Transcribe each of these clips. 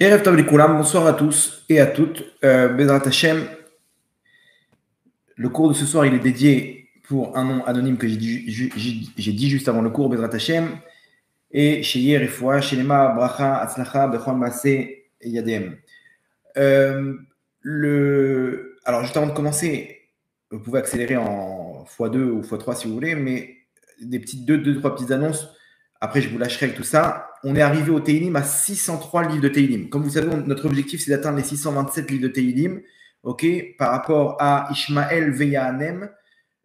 Erev Tov Likoulam, bonsoir à tous et à toutes. Bezrat Hashem, le cours de ce soir, il est dédié pour un nom anonyme que j'ai dit juste avant le cours, Bezrat Hashem, et chez Yer et Foua, chez Lema, Bracha, Atzlacha, Bechon Maaseh et Yadem. Alors, juste avant de commencer, vous pouvez accélérer en x2 ou x3 si vous voulez, mais des petites trois petites annonces. Après, je vous lâcherai avec tout ça. On est arrivé au Teilim à 603 livres de Teilim. Comme vous savez, notre objectif, c'est d'atteindre les 627 livres de Teilim, par rapport à Ishmael Veyahanem.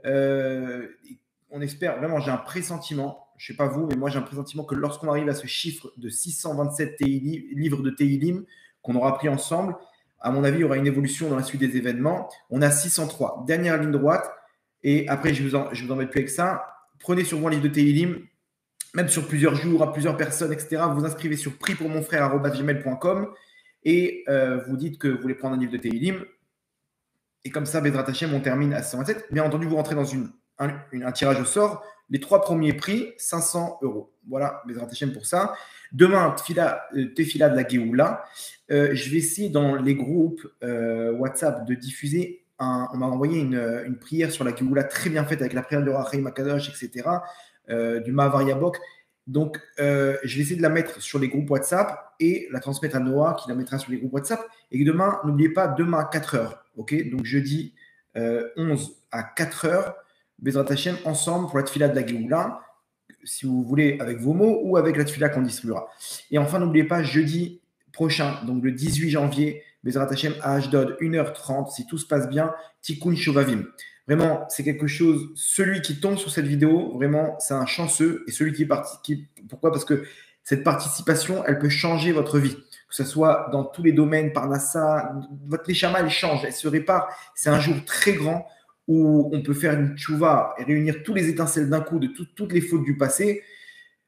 On espère, vraiment, j'ai un pressentiment, je ne sais pas vous, mais moi j'ai un pressentiment que lorsqu'on arrive à ce chiffre de 627 livres de Teilim qu'on aura pris ensemble, à mon avis, il y aura une évolution dans la suite des événements. On a 603, dernière ligne droite, et après, je vous embête plus avec ça. Prenez sur vous un livre de Teilim, même sur plusieurs jours, à plusieurs personnes, etc. Vous vous inscrivez sur prix-pour-mon-frère@gmail.com et vous dites que vous voulez prendre un livre de Teilim. Et comme ça, Bezrat Hashem, on termine à 627. Bien entendu, vous rentrez dans un tirage au sort. Les 3 premiers prix, 500 €. Voilà, Bezrat Hashem pour ça. Demain, Tefila de la Géoula. Je vais essayer dans les groupes WhatsApp de diffuser on m'a envoyé une prière sur la Géoula très bien faite avec la prière de Rachaim Akadosh, etc. Du Mahavar Yabok. Donc, je vais essayer de la mettre sur les groupes WhatsApp et la transmettre à Noah qui la mettra sur les groupes WhatsApp. Et demain, n'oubliez pas, demain à 4 h. Donc, jeudi 11 à 4 h, Bezrat Hashem, ensemble pour la Tefila de la Géoula, si vous voulez, avec vos mots ou avec la Tefila qu'on distribuera. Et enfin, n'oubliez pas, jeudi prochain, donc le 18 janvier, Bezrat Hashem à Ashdod, 1h30, si tout se passe bien, Tikkun Shovavim. Vraiment, c'est quelque chose, celui qui tombe sur cette vidéo, vraiment, c'est un chanceux. Et celui qui participe, pourquoi? Parce que cette participation, elle peut changer votre vie. Que ce soit dans tous les domaines, par NASA, votre neshama, elle change, elle se répare. C'est un jour très grand où on peut faire une tchouva et réunir tous les étincelles d'un coup de toutes les fautes du passé.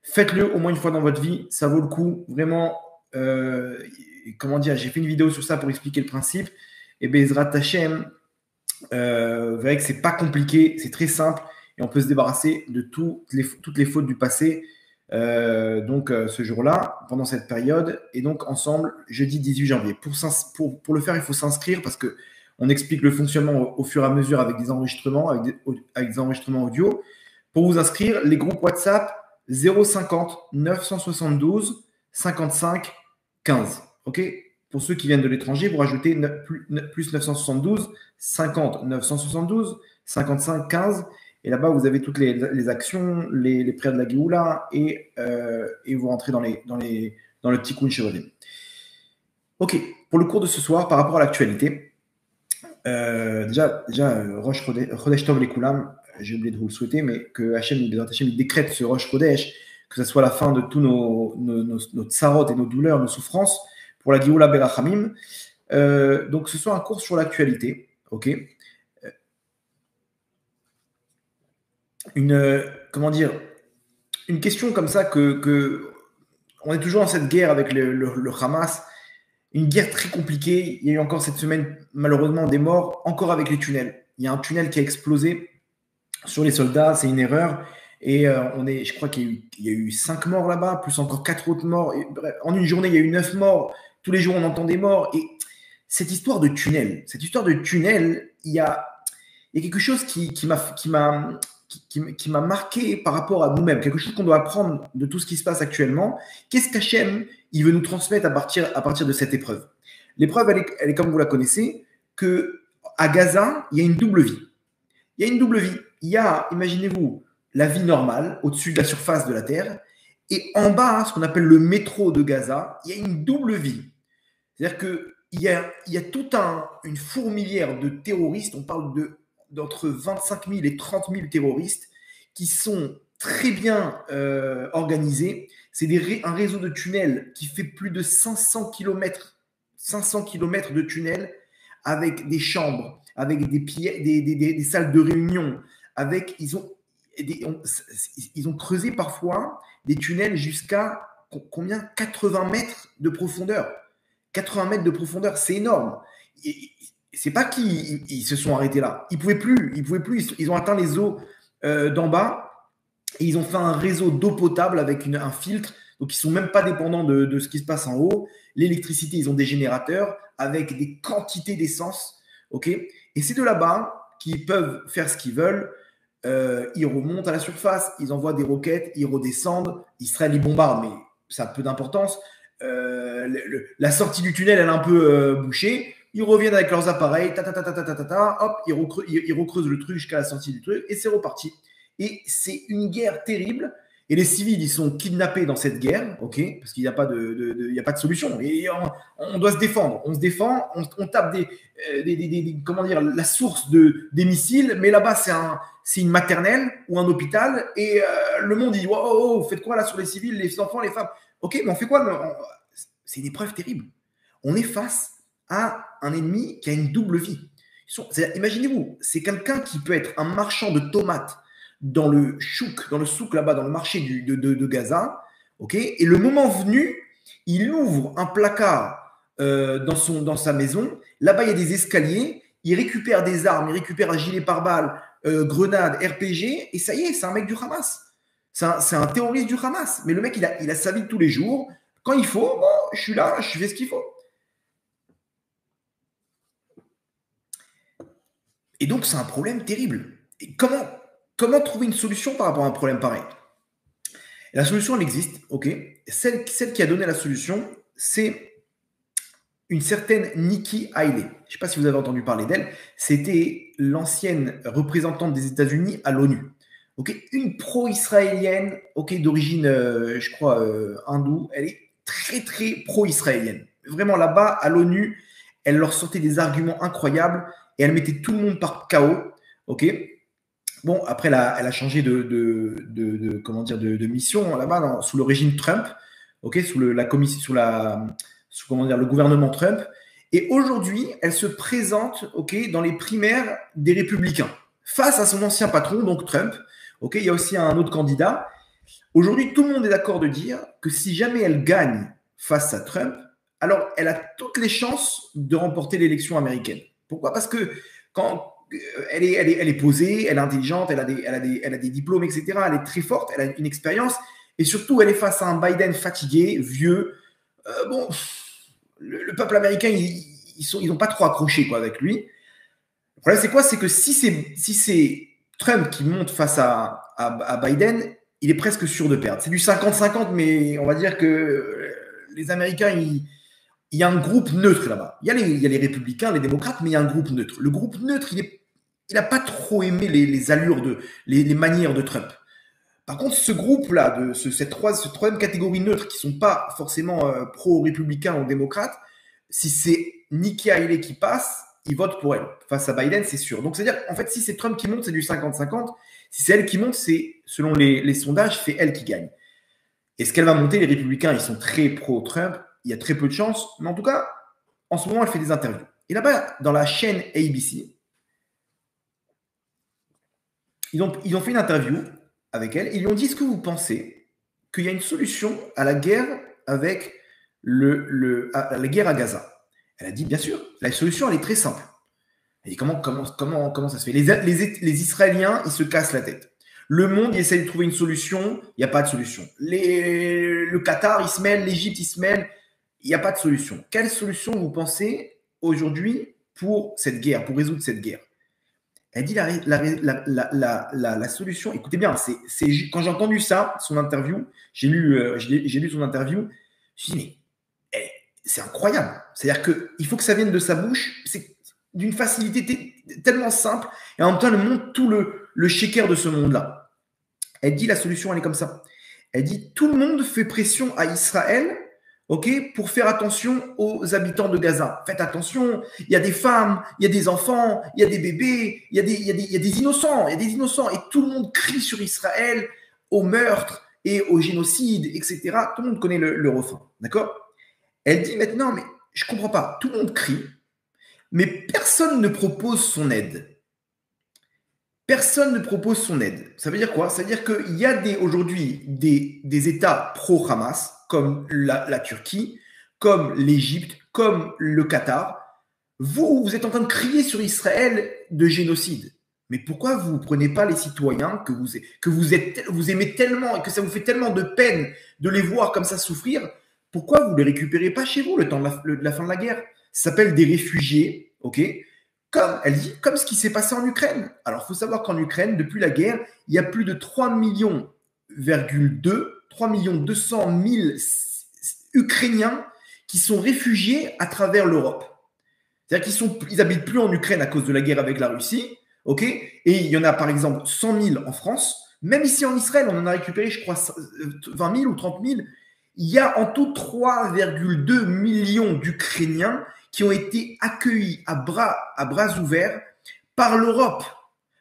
Faites-le au moins une fois dans votre vie, ça vaut le coup. Vraiment, comment dire, j'ai fait une vidéo sur ça pour expliquer le principe. Et Bezrat Hashem, vous verrez que c'est pas compliqué, c'est très simple et on peut se débarrasser de toutes les fautes du passé ce jour-là, pendant cette période, et donc ensemble, jeudi 18 janvier. Pour le faire, il faut s'inscrire parce que on explique le fonctionnement au fur et à mesure avec des enregistrements, avec des enregistrements audio. Pour vous inscrire, les groupes WhatsApp 050 972 55 15. OK? Pour ceux qui viennent de l'étranger, vous rajoutez plus 972 50 972 55 15. Et là-bas, vous avez toutes les actions, les prières de la Géoula et vous rentrez dans le Tikkun Shovavim. OK. Pour le cours de ce soir, par rapport à l'actualité, déjà Rosh Chodesh Tov Likoulam, j'ai oublié de vous le souhaiter, mais que Hachem il décrète ce Rosh Chodesh, que ce soit la fin de tous nos tsarot et nos douleurs, nos souffrances, pour la Géoula Berachamim. Donc, ce soit un cours sur l'actualité. OK. Comment dire, une question comme ça que on est toujours dans cette guerre avec le Hamas, une guerre très compliquée. Il y a eu encore cette semaine, malheureusement, des morts, encore avec les tunnels. Il y a un tunnel qui a explosé sur les soldats, c'est une erreur. Et je crois qu'il y a eu 5 morts là-bas, plus encore 4 autres morts. Et, bref, en une journée, il y a eu 9 morts. Tous les jours, on entend des morts. Et cette histoire de tunnel, il y a quelque chose qui m'a marqué par rapport à nous-mêmes, quelque chose qu'on doit apprendre de tout ce qui se passe actuellement. Qu'est-ce qu'Hachem il veut nous transmettre à partir de cette épreuve? L'épreuve, elle est comme vous la connaissez, qu'à Gaza, il y a une double vie. Il y a une double vie. Il y a, imaginez-vous, la vie normale au-dessus de la surface de la Terre, et en bas, ce qu'on appelle le métro de Gaza, il y a une double vie. C'est-à-dire qu'il y a toute une fourmilière de terroristes, on parle d'entre 25 000 et 30 000 terroristes qui sont très bien organisés. C'est un réseau de tunnels qui fait plus de 500 km de tunnels avec des chambres, avec des salles de réunion. Ils ont creusé parfois des tunnels jusqu'à combien? 80 mètres de profondeur. 80 mètres de profondeur, c'est énorme. C'est pas qu'ils se sont arrêtés là. Ils pouvaient plus. Ils ont atteint les eaux d'en bas et ils ont fait un réseau d'eau potable avec un filtre. Donc, ils ne sont même pas dépendants de ce qui se passe en haut. L'électricité, ils ont des générateurs avec des quantités d'essence. Okay, et c'est de là-bas qu'ils peuvent faire ce qu'ils veulent. Ils remontent à la surface, ils envoient des roquettes, ils redescendent. Israël, ils bombardent, mais ça a peu d'importance. La sortie du tunnel, elle est un peu bouchée. Ils reviennent avec leurs appareils, hop, ils recreusent le truc jusqu'à la sortie du truc, et c'est reparti. Et c'est une guerre terrible. Et les civils, ils sont kidnappés dans cette guerre, ok, parce qu'il n'y a pas il y a pas de solution. Et on doit se défendre. On se défend, on tape comment dire, la source des missiles, mais là-bas, c'est une maternelle ou un hôpital, et le monde dit, wow, faites quoi là sur les civils, les enfants, les femmes? Ok, mais on fait quoi? C'est une épreuve terrible. On est face à un ennemi qui a une double vie. Imaginez-vous, c'est quelqu'un qui peut être un marchand de tomates dans le souk là-bas, dans le marché de Gaza, ok, et le moment venu, il ouvre un placard dans sa maison. Là-bas, il y a des escaliers. Il récupère des armes, il récupère un gilet pare-balles, grenades, RPG, et ça y est, c'est un mec du Hamas. C'est un terroriste du Hamas. Mais le mec, il a sa vie de tous les jours. Quand il faut, bon, je suis là, je fais ce qu'il faut. Et donc, c'est un problème terrible. Et comment trouver une solution par rapport à un problème pareil? La solution, elle existe, ok. Celle qui a donné la solution, c'est une certaine Nikki Haley. Je ne sais pas si vous avez entendu parler d'elle. C'était l'ancienne représentante des États-Unis à l'ONU. Okay, une pro-israélienne, ok, d'origine, je crois, hindoue. Elle est très, très pro-israélienne. Vraiment, là-bas, à l'ONU, elle leur sortait des arguments incroyables et elle mettait tout le monde par KO. Ok. Bon, après, elle a changé comment dire, de mission là-bas, sous le régime Trump, ok, sous comment dire, le gouvernement Trump. Et aujourd'hui, elle se présente, ok, dans les primaires des Républicains, face à son ancien patron, donc Trump. Ok, il y a aussi un autre candidat. Aujourd'hui, tout le monde est d'accord de dire que si jamais elle gagne face à Trump, alors elle a toutes les chances de remporter l'élection américaine. Pourquoi? Parce que quand elle est posée, elle est intelligente, elle a des diplômes, etc. Elle est très forte, elle a une expérience. Et surtout, elle est face à un Biden fatigué, vieux. Bon, le peuple américain, ils n'ont pas trop accroché quoi, avec lui. Le problème, c'est quoi? C'est que si c'est Trump qui monte face à Biden, il est presque sûr de perdre. C'est du 50-50, mais on va dire que les Américains, il y a un groupe neutre là-bas. Il y a les républicains, les démocrates, mais il y a un groupe neutre. Le groupe neutre, il n'a pas trop aimé les allures, les manières de Trump. Par contre, ce groupe-là, cette troisième catégorie neutre qui ne sont pas forcément pro-républicains ou démocrates, si c'est Nikki Haley qui passe, ils votent pour elle. Face à Biden, c'est sûr. Donc, c'est-à-dire, en fait, si c'est Trump qui monte, c'est du 50-50. Si c'est elle qui monte, c'est, selon les sondages, c'est elle qui gagne. Est-ce qu'elle va monter? Les républicains, ils sont très pro-Trump. Il y a très peu de chances. Mais en tout cas, en ce moment, elle fait des interviews. Et là-bas, dans la chaîne ABC, ils ont fait une interview avec elle. Ils lui ont dit, est-ce que vous pensez qu'il y a une solution à la guerre avec la guerre à Gaza? Elle a dit, bien sûr, la solution, elle est très simple. Elle dit, comment ça se fait? Les Israéliens, ils se cassent la tête. Le monde, il essaie de trouver une solution, il n'y a pas de solution. Le Qatar, il se mêle, l'Égypte, il se mêle, il n'y a pas de solution. Quelle solution vous pensez aujourd'hui pour cette guerre, pour résoudre cette guerre? Elle dit la solution, écoutez bien, quand j'ai entendu ça, son interview, j'ai lu son interview, je me suis dit, mais c'est incroyable. C'est-à-dire qu'il faut que ça vienne de sa bouche, c'est d'une facilité tellement simple, et en même temps, elle montre tout le shaker de ce monde-là. Elle dit la solution, elle est comme ça. Elle dit, tout le monde fait pression à Israël, ok, pour faire attention aux habitants de Gaza. Faites attention, il y a des femmes, il y a des enfants, il y a des bébés, il y a des innocents, et tout le monde crie sur Israël, au meurtre et au génocide, etc. Tout le monde connaît le refrain, d'accord? Elle dit maintenant, mais je ne comprends pas, tout le monde crie, mais personne ne propose son aide. Personne ne propose son aide. Ça veut dire quoi? Ça veut dire qu'il y a aujourd'hui des États pro-Hamas, comme la Turquie, comme l'Égypte, comme le Qatar. Vous êtes en train de crier sur Israël de génocide. Mais pourquoi vous ne prenez pas les citoyens vous aimez tellement et que ça vous fait tellement de peine de les voir comme ça souffrir? Pourquoi vous ne les récupérez pas chez vous le temps de la fin de la guerre? Ça s'appelle des réfugiés, ok? Comme elle dit, comme ce qui s'est passé en Ukraine. Alors, il faut savoir qu'en Ukraine, depuis la guerre, il y a plus de 3 millions 200 000 Ukrainiens qui sont réfugiés à travers l'Europe. C'est-à-dire qu'ils habitent plus en Ukraine à cause de la guerre avec la Russie, ok? Et il y en a par exemple 100 000 en France. Même ici en Israël, on en a récupéré, je crois, 20 000 ou 30 000. Il y a en tout 3,2 millions d'Ukrainiens qui ont été accueillis à bras ouverts par l'Europe,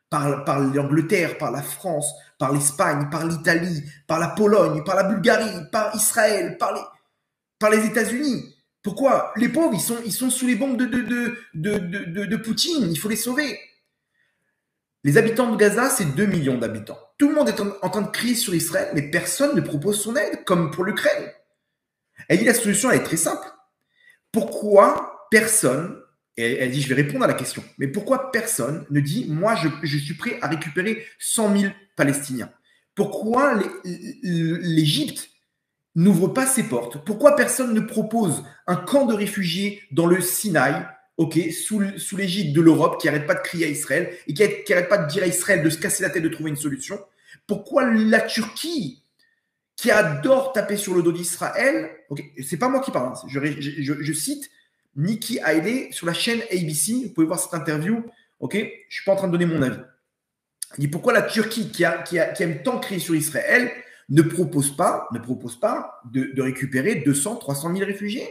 par l'Angleterre, par la France, par l'Espagne, par l'Italie, par la Pologne, par la Bulgarie, par Israël, par les États-Unis. Pourquoi? Les pauvres, ils sont sous les bombes de Poutine. Il faut les sauver. Les habitants de Gaza, c'est 2 millions d'habitants. Tout le monde est en train de crier sur Israël, mais personne ne propose son aide, comme pour l'Ukraine. Elle dit la solution, elle est très simple. Pourquoi personne, et elle dit je vais répondre à la question, mais pourquoi personne ne dit moi je suis prêt à récupérer 100 000 Palestiniens? Pourquoi l'Égypte n'ouvre pas ses portes? Pourquoi personne ne propose un camp de réfugiés dans le Sinaï, ok, sous l'égide de l'Europe qui n'arrête pas de crier à Israël et qui n'arrête pas de dire à Israël de se casser la tête de trouver une solution? Pourquoi la Turquie, qui adore taper sur le dos d'Israël, ok, c'est pas moi qui parle, hein, je cite Nikki Haley sur la chaîne ABC, vous pouvez voir cette interview, ok, je ne suis pas en train de donner mon avis. Il dit pourquoi la Turquie, qui aime tant crier sur Israël, ne propose pas de récupérer 200, 300 000 réfugiés.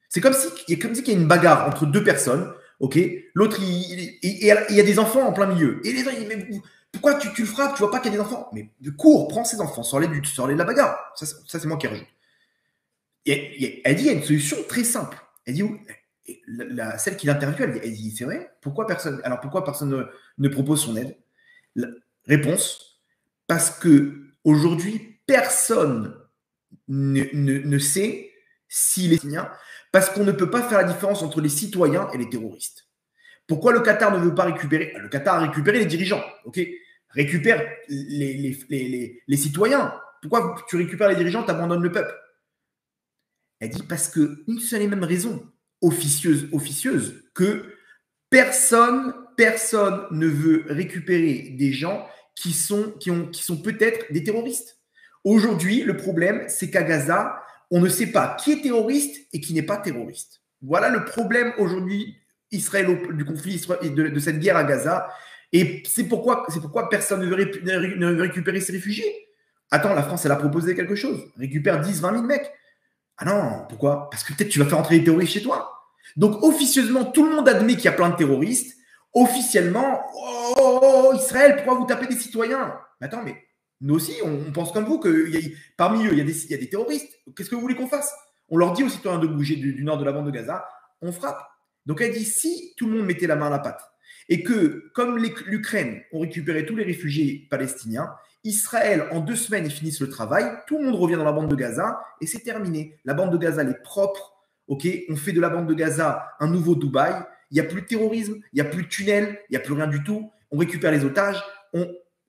C'est comme s'il y a une bagarre entre deux personnes, ok. L'autre, il y a des enfants en plein milieu. Et les gens, ils disent, mais pourquoi tu le frappes? Tu vois pas qu'il y a des enfants? Mais cours, prends ces enfants, sors-les de la bagarre. Ça c'est moi qui rajoute. Elle dit, il y a une solution très simple. Elle dit, celle qui l'interviewe, elle dit, c'est vrai, pourquoi personne ne propose son aide? Réponse, parce que aujourd'hui, personne ne sait s'il est palestinien, parce qu'on ne peut pas faire la différence entre les citoyens et les terroristes. Pourquoi le Qatar ne veut pas récupérer? Le Qatar a récupéré les dirigeants, ok? Récupère les citoyens. Pourquoi tu récupères les dirigeants, tu abandonnes le peuple? Elle dit parce qu'une seule et même raison, officieuse, que personne ne veut récupérer des gens qui sont peut-être des terroristes. Aujourd'hui, le problème, c'est qu'à Gaza, on ne sait pas qui est terroriste et qui n'est pas terroriste. Voilà le problème aujourd'hui du conflit de cette guerre à Gaza. Et c'est pourquoi personne ne veut récupérer ces réfugiés. Attends, la France, elle a proposé quelque chose. Récupère 10, 20 000 mecs. Ah non, pourquoi? Parce que peut-être tu vas faire entrer les terroristes chez toi. Donc, officieusement, tout le monde admet qu'il y a plein de terroristes. Officiellement, Israël, pourquoi vous tapez des citoyens? Mais attends, mais nous aussi, on pense comme vous que parmi eux, il y a des terroristes. Qu'est-ce que vous voulez qu'on fasse? On leur dit aux citoyens de bouger du nord de la bande de Gaza, on frappe. Donc, elle dit, si tout le monde mettait la main à la pâte et que, comme l'Ukraine ont récupéré tous les réfugiés palestiniens, Israël, en 2 semaines, ils finissent le travail, tout le monde revient dans la bande de Gaza et c'est terminé. La bande de Gaza, elle est propre. Ok, on fait de la bande de Gaza un nouveau Dubaï. Il n'y a plus de terrorisme, il n'y a plus de tunnels, il n'y a plus rien du tout. On récupère les otages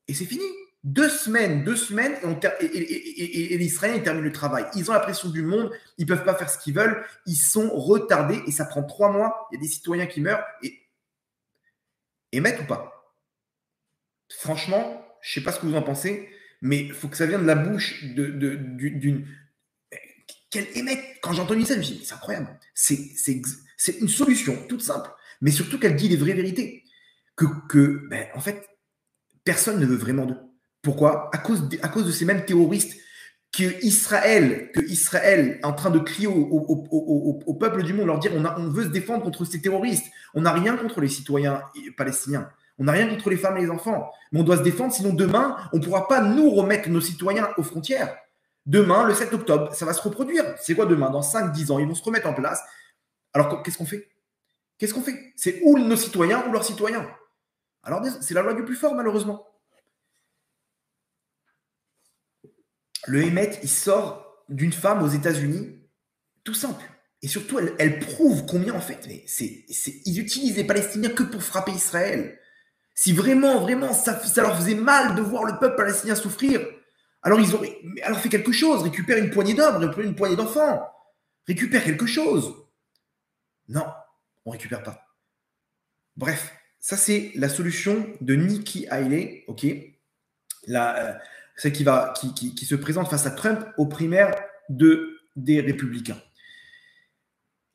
et c'est fini. 2 semaines et les Israéliens ils terminent le travail. Ils ont la pression du monde, ils ne peuvent pas faire ce qu'ils veulent, ils sont retardés et ça prend 3 mois. Il y a des citoyens qui meurent et mettent ou pas? Franchement, je ne sais pas ce que vous en pensez, mais il faut que ça vienne de la bouche d'une qu'elle émette. Quand j'ai entendu ça, je me suis dit, c'est incroyable. C'est une solution toute simple, mais surtout qu'elle dit les vraies vérités. En fait, personne ne veut vraiment d'eux. Pourquoi? À cause de ces mêmes terroristes que Israël est en train de crier au peuple du monde, leur dire on veut se défendre contre ces terroristes. On n'a rien contre les citoyens palestiniens. On n'a rien contre les femmes et les enfants. Mais on doit se défendre, sinon demain, on ne pourra pas nous remettre nos citoyens aux frontières. Demain, le 7 octobre, ça va se reproduire. C'est quoi demain? Dans 5-10 ans, ils vont se remettre en place. Alors, qu'est-ce qu'on fait? Qu'est-ce qu'on fait? C'est ou nos citoyens ou leurs citoyens. Alors, c'est la loi du plus fort, malheureusement. Le Hémet, il sort d'une femme aux États-Unis, tout simple. Et surtout, elle prouve combien, en fait, ils utilisent les Palestiniens que pour frapper Israël. Si vraiment, vraiment, ça leur faisait mal de voir le peuple palestinien souffrir, alors ils auraient alors fait quelque chose, récupère une poignée d'hommes, récupère une poignée d'enfants, récupère quelque chose. Non, on ne récupère pas. Bref, ça c'est la solution de Nikki Haley, ok, celle qui se présente face à Trump aux primaires des républicains.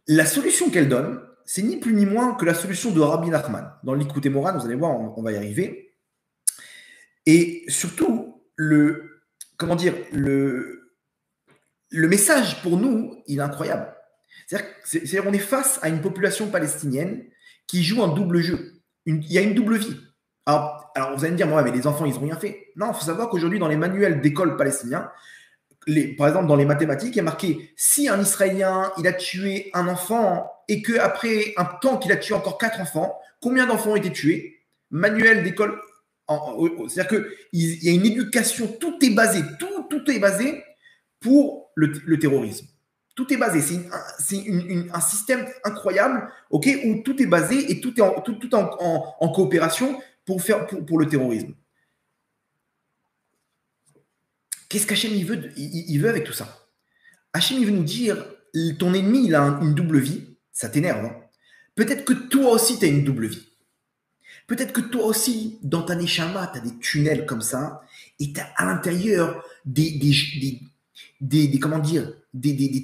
La solution qu'elle donne, c'est ni plus ni moins que la solution de Rabbi Nachman. Dans l'Ikouté Moran, vous allez voir, on va y arriver. Et surtout, le message pour nous, il est incroyable. C'est-à-dire qu'on est face à une population palestinienne qui joue un double jeu. Il y a une double vie. Alors vous allez me dire, ouais, mais les enfants, ils n'ont rien fait. Non, il faut savoir qu'aujourd'hui, dans les manuels d'école palestiniens, par exemple, dans les mathématiques, il y a marqué si un Israélien il a tué un enfant et qu'après un temps qu'il a tué encore 4 enfants, combien d'enfants ont été tués? Manuel d'école. C'est-à-dire qu'il y a une éducation, tout est basé pour le terrorisme. Tout est basé. C'est un système incroyable, ok, où tout est basé et tout est en coopération pour le terrorisme. Qu'est-ce qu'Hachem il veut avec tout ça? Hachem il veut nous dire ton ennemi il a une double vie, ça t'énerve. Hein? Peut-être que toi aussi tu as une double vie. Peut-être que toi aussi, dans ta neshama, tu as des tunnels comme ça, et tu as à l'intérieur des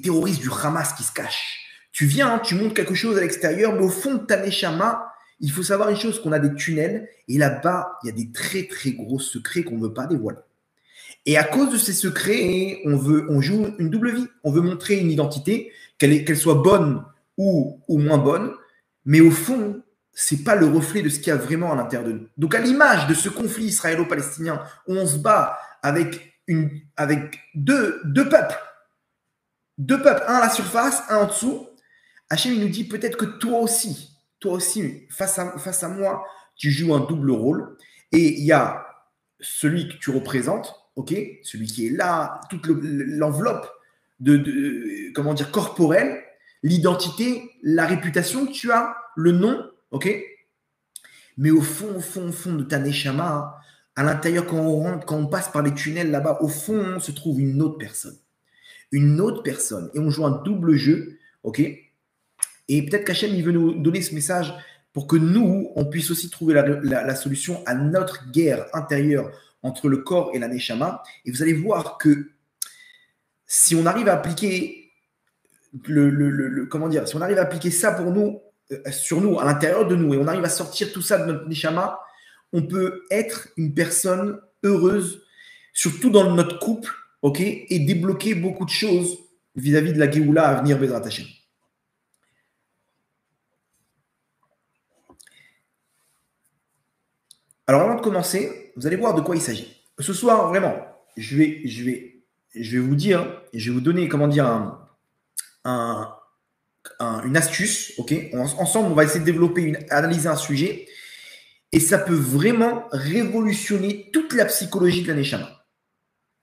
terroristes du Hamas qui se cachent. Tu viens, tu montres quelque chose à l'extérieur, mais au fond de ta neshama, il faut savoir une chose, qu'on a des tunnels, et là-bas, il y a des très très gros secrets qu'on ne veut pas dévoiler. Et à cause de ces secrets, on joue une double vie. On veut montrer une identité, qu'elle soit bonne ou moins bonne, mais au fond, c'est pas le reflet de ce qu'il y a vraiment à l'intérieur de nous. Donc, à l'image de ce conflit israélo-palestinien, où on se bat avec deux peuples, un à la surface, un en dessous, Hachem il nous dit peut-être que toi aussi, face à moi, tu joues un double rôle. Et il y a celui que tu représentes, ok, celui qui est là, toute l'enveloppe corporelle, l'identité, la réputation que tu as, le nom, ok. Mais au fond de ta neshama, à l'intérieur, quand on rentre, quand on passe par les tunnels là-bas, au fond se trouve une autre personne. Et on joue un double jeu, ok. Et peut-être qu'Hachem, il veut nous donner ce message pour que nous, on puisse aussi trouver la solution à notre guerre intérieure entre le corps et la neshama. Et vous allez voir que si on arrive à appliquer si on arrive à appliquer ça pour nous, sur nous, à l'intérieur de nous, et on arrive à sortir tout ça de notre neshama, on peut être une personne heureuse, surtout dans notre couple, ok, et débloquer beaucoup de choses vis-à-vis de la Géoula à venir, Bezrat Hashem. Alors avant de commencer, vous allez voir de quoi il s'agit. Ce soir, vraiment, je vais vous dire, je vais vous donner, une astuce, ok. Ensemble, on va essayer de développer, analyser un sujet, et ça peut vraiment révolutionner toute la psychologie de la neshama.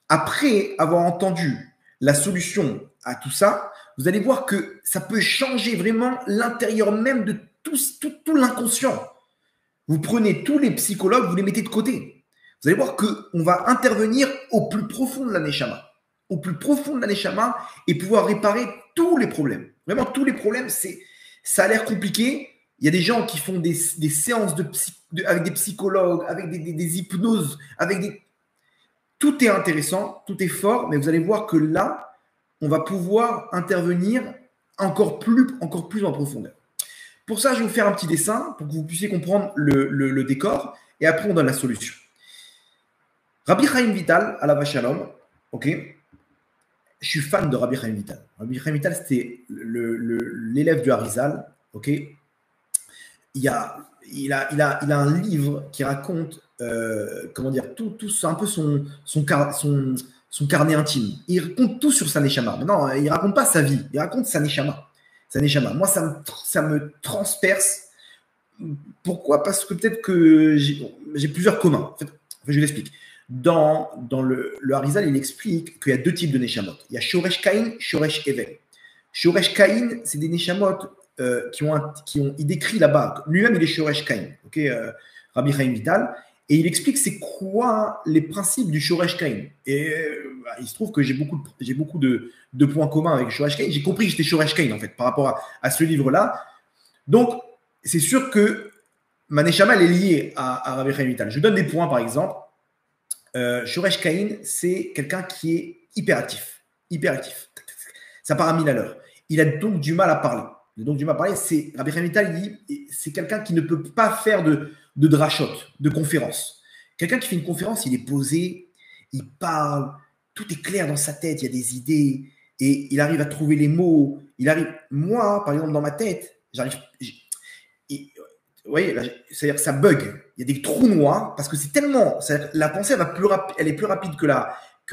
Après avoir entendu la solution à tout ça, vous allez voir que ça peut changer vraiment l'intérieur même de tout l'inconscient. Vous prenez tous les psychologues, vous les mettez de côté. Vous allez voir qu'on va intervenir au plus profond de la neshama. Au plus profond de la neshama et pouvoir réparer tous les problèmes. Vraiment, tous les problèmes, ça a l'air compliqué. Il y a des gens qui font des séances avec des psychologues, avec des hypnoses, tout est intéressant, tout est fort, mais vous allez voir que là, on va pouvoir intervenir encore plus en profondeur. Pour ça, je vais vous faire un petit dessin pour que vous puissiez comprendre le décor et après, on donne la solution. Rabbi Chaim Vital, Alav Shalom, ok. Je suis fan de Rabbi Chaim Vital. Rabbi Chaim Vital, c'était l'élève du Harizal, ok. Il a un livre qui raconte, tout un peu son carnet intime. Il raconte tout sur sa neshama. Maintenant, il raconte pas sa vie, il raconte sa neshama. Moi, ça me transperce. Pourquoi? Parce que peut-être que j'ai plusieurs communs. En fait, je l'explique. Dans le Harizal, il explique qu'il y a deux types de neshamot. Il y a Shoresh Kain, Shoresh Evel. Shoresh Kain, c'est des neshamot il décrit là-bas. Lui-même, il est Shoresh Kain. Okay, Rabbi Chaim Vital, et il explique c'est quoi les principes du Shoresh Kain. Et il se trouve que j'ai beaucoup de points communs avec Shoresh Kain. J'ai compris que j'étais Shoresh Kain, en fait, par rapport à ce livre-là. Donc, c'est sûr que ma neshama, elle est liée à Rabbi Chaim Vital. Je donne des points, par exemple. Shoresh Kain, c'est quelqu'un qui est hyperactif. Hyperactif. Ça part à 1000 à l'heure. Il a donc du mal à parler. C'est Rabbi Chaim Vital, il dit, c'est quelqu'un qui ne peut pas faire de drachot, de conférence. Quelqu'un qui fait une conférence, il est posé, il parle, tout est clair dans sa tête, il y a des idées, et il arrive à trouver les mots. Moi, par exemple, dans ma tête, vous voyez, c'est-à-dire que ça bug. Il y a des trous noirs parce que c'est tellement. La pensée, elle est plus rapide que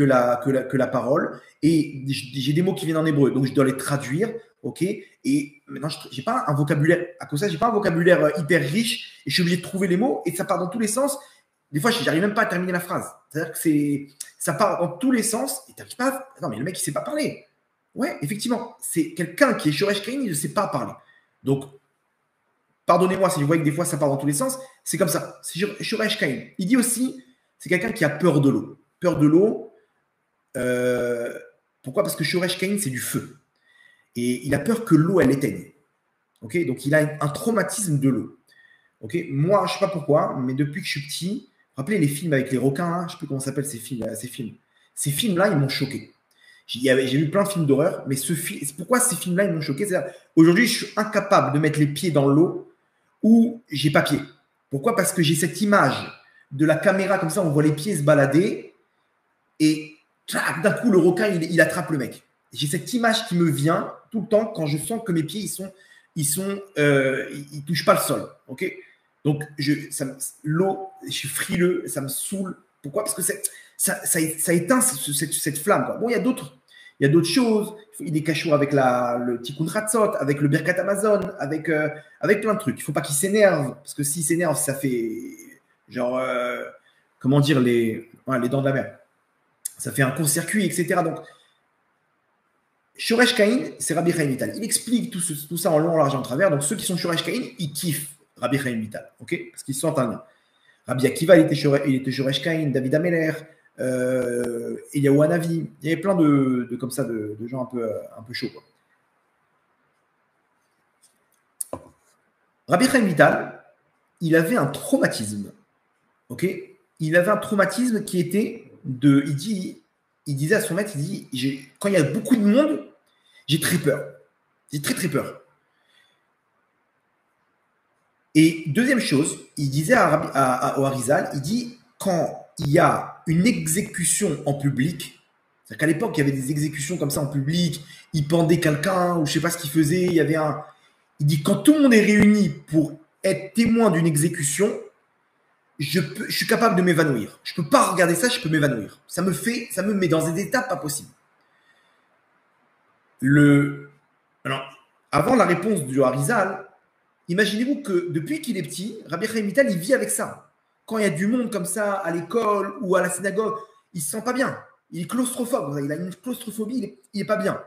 la parole. Et j'ai des mots qui viennent en hébreu, donc je dois les traduire. Ok. Et maintenant, j'ai pas un vocabulaire. À cause de ça, j'ai pas un vocabulaire hyper riche et je suis obligé de trouver les mots et ça part dans tous les sens. Des fois, je n'arrive même pas à terminer la phrase. C'est-à-dire que ça part dans tous les sens et t'arrives pas. Non, mais le mec, il sait pas parler. Ouais, effectivement, c'est quelqu'un qui est Shoresh Kain, il ne sait pas parler. Donc, pardonnez-moi si je vois que des fois ça part dans tous les sens, c'est comme ça. C'est Shoresh Kain. Il dit aussi, c'est quelqu'un qui a peur de l'eau. Peur de l'eau. Pourquoi? Parce que Shoresh Kain, c'est du feu. Et il a peur que l'eau, elle éteigne. Okay, donc, il a un traumatisme de l'eau. Okay, moi, je ne sais pas pourquoi, mais depuis que je suis petit, vous vous rappelez les films avec les requins, hein, je ne sais plus comment s'appellent ces films. Ces films-là, ils m'ont choqué. J'ai vu plein de films d'horreur, mais pourquoi ces films-là, ils m'ont choqué? Aujourd'hui, je suis incapable de mettre les pieds dans l'eau où j'ai pas pied. Pourquoi? Parce que j'ai cette image de la caméra comme ça, on voit les pieds se balader et d'un coup, le requin, il attrape le mec. J'ai cette image qui me vient tout le temps quand je sens que mes pieds, ils touchent pas le sol. Ok. Donc, l'eau, je suis frileux, ça me saoule. Pourquoi? Parce que ça éteint cette flamme. Quoi. Bon, il y a d'autres choses. Il est cachot avec le Tikkun Hatzot, avec le Birkat Amazon, avec plein de trucs. Il ne faut pas qu'il s'énerve, parce que s'il s'énerve, ça fait genre, comment dire, les dents de la mer. Ça fait un court-circuit, etc. Donc, Shoresh Kain, c'est Rabbi Chaim Vital. Il explique tout ça en long, en large et en travers. Donc, ceux qui sont Shoresh Kain, ils kiffent Rabbi Chaim Vital, ok? Parce qu'ils sentent un lien. Rabbi Akiva, il était Shoresh Kain, David Ameller, Eliyahu Hanavi. Il y avait plein de comme ça, de gens un peu chauds. Quoi. Rabbi Chaim Vital, il avait un traumatisme, ok? Il avait un traumatisme qui était il disait à son maître, quand il y a beaucoup de monde, j'ai très peur. J'ai très, très peur. Et deuxième chose, il disait au Harizal, il dit, quand il y a une exécution en public, c'est-à-dire qu'à l'époque, il y avait des exécutions comme ça en public, il pendait quelqu'un, ou je ne sais pas ce qu'il faisait, il dit, quand tout le monde est réuni pour être témoin d'une exécution, je suis capable de m'évanouir. Je ne peux pas regarder ça, je peux m'évanouir. Ça me met dans des états pas possibles. Alors, avant la réponse du Harizal, imaginez-vous que depuis qu'il est petit, Rabbi Chaim Vital, il vit avec ça. Quand il y a du monde comme ça à l'école ou à la synagogue, il ne se sent pas bien. Il est claustrophobe, il a une claustrophobie, il n'est pas bien.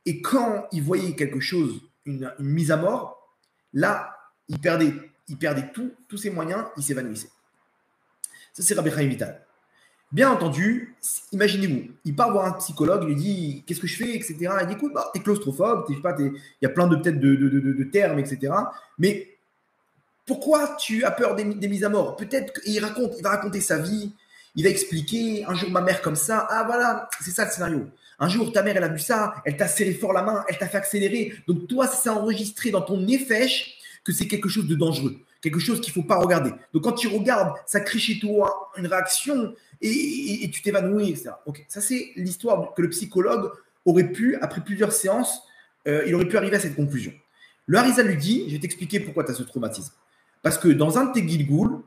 Et quand il voyait quelque chose, une mise à mort, là, il perdait tous ses moyens, il s'évanouissait. Ça, c'est Rabbi Chaim Vital. Bien entendu, imaginez-vous, il part voir un psychologue, il lui dit qu'est-ce que je fais, etc. Il dit écoute, t'es claustrophobe, il y a plein de peut-être de termes, etc. Mais pourquoi tu as peur des mises à mort? Peut-être qu'il va raconter sa vie, il va expliquer un jour ma mère comme ça, ah voilà, c'est ça le scénario. Un jour ta mère elle a vu ça, elle t'a serré fort la main, elle t'a fait accélérer. Donc toi, ça s'est enregistré dans ton nefesh que c'est quelque chose de dangereux, quelque chose qu'il ne faut pas regarder. Donc quand tu regardes, ça crie chez toi une réaction et tu t'évanouis, etc. Okay. Ça, c'est l'histoire que le psychologue aurait pu, après plusieurs séances, il aurait pu arriver à cette conclusion. Le Harizal lui dit, je vais t'expliquer pourquoi tu as ce traumatisme. Parce que dans un de tes Gilgoul,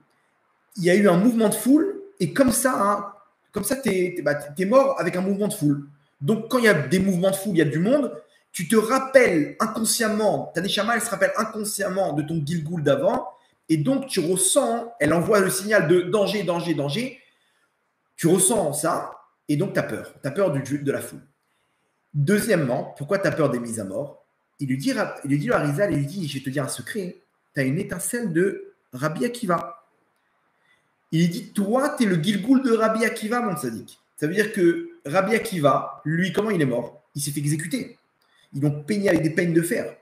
il y a eu un mouvement de foule et comme ça, tu es mort avec un mouvement de foule. Donc quand il y a des mouvements de foule, il y a du monde, tu te rappelles inconsciemment, ta neshama, elle se rappelle inconsciemment de ton Gilgoul d'avant, et donc tu ressens, elle envoie le signal de danger, danger, danger, tu ressens ça, et donc tu as peur. Tu as peur de la foule. Deuxièmement, pourquoi tu as peur des mises à mort? Il lui dit le Harizal, il lui dit, je vais te dire un secret, tu as une étincelle de Rabbi Akiva. Il dit, toi, tu es le Gilgoul de Rabbi Akiva, mon tzaddik. Ça veut dire que Rabbi Akiva, lui, comment il est mort? Il s'est fait exécuter. Ils l'ont peigné avec des peignes de fer.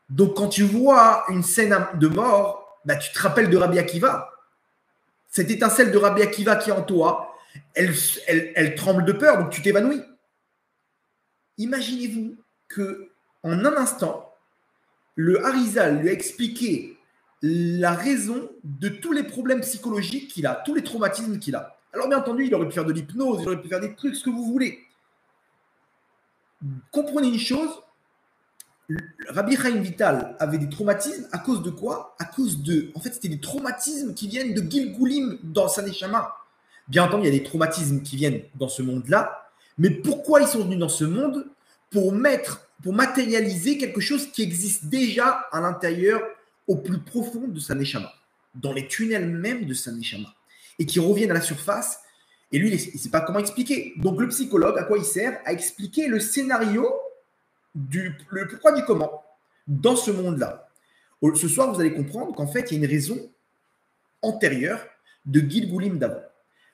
Donc, quand tu vois une scène de mort, bah, tu te rappelles de Rabbi Akiva. Cette étincelle de Rabbi Akiva qui est en toi, elle tremble de peur, donc tu t'évanouis. Imaginez-vous que en un instant, le Harizal lui a expliqué la raison de tous les problèmes psychologiques qu'il a, tous les traumatismes qu'il a. Alors, bien entendu, il aurait pu faire de l'hypnose, il aurait pu faire des trucs, ce que vous voulez. Comprenez une chose, Rabbi Chaim Vital avait des traumatismes à cause de quoi? À cause de. En fait, c'était des traumatismes qui viennent de Gilgulim dans sa Neshama. Bien entendu, il y a des traumatismes qui viennent dans ce monde-là, mais pourquoi ils sont venus dans ce monde? Pour matérialiser quelque chose qui existe déjà à l'intérieur, au plus profond de sa Neshama, dans les tunnels même de sa Neshama, et qui reviennent à la surface. Et lui, il ne sait pas comment expliquer. Donc, le psychologue, à quoi il sert? À expliquer le scénario, le pourquoi du comment, dans ce monde-là. Ce soir, vous allez comprendre qu'en fait, il y a une raison antérieure de Gilgulim d'avant.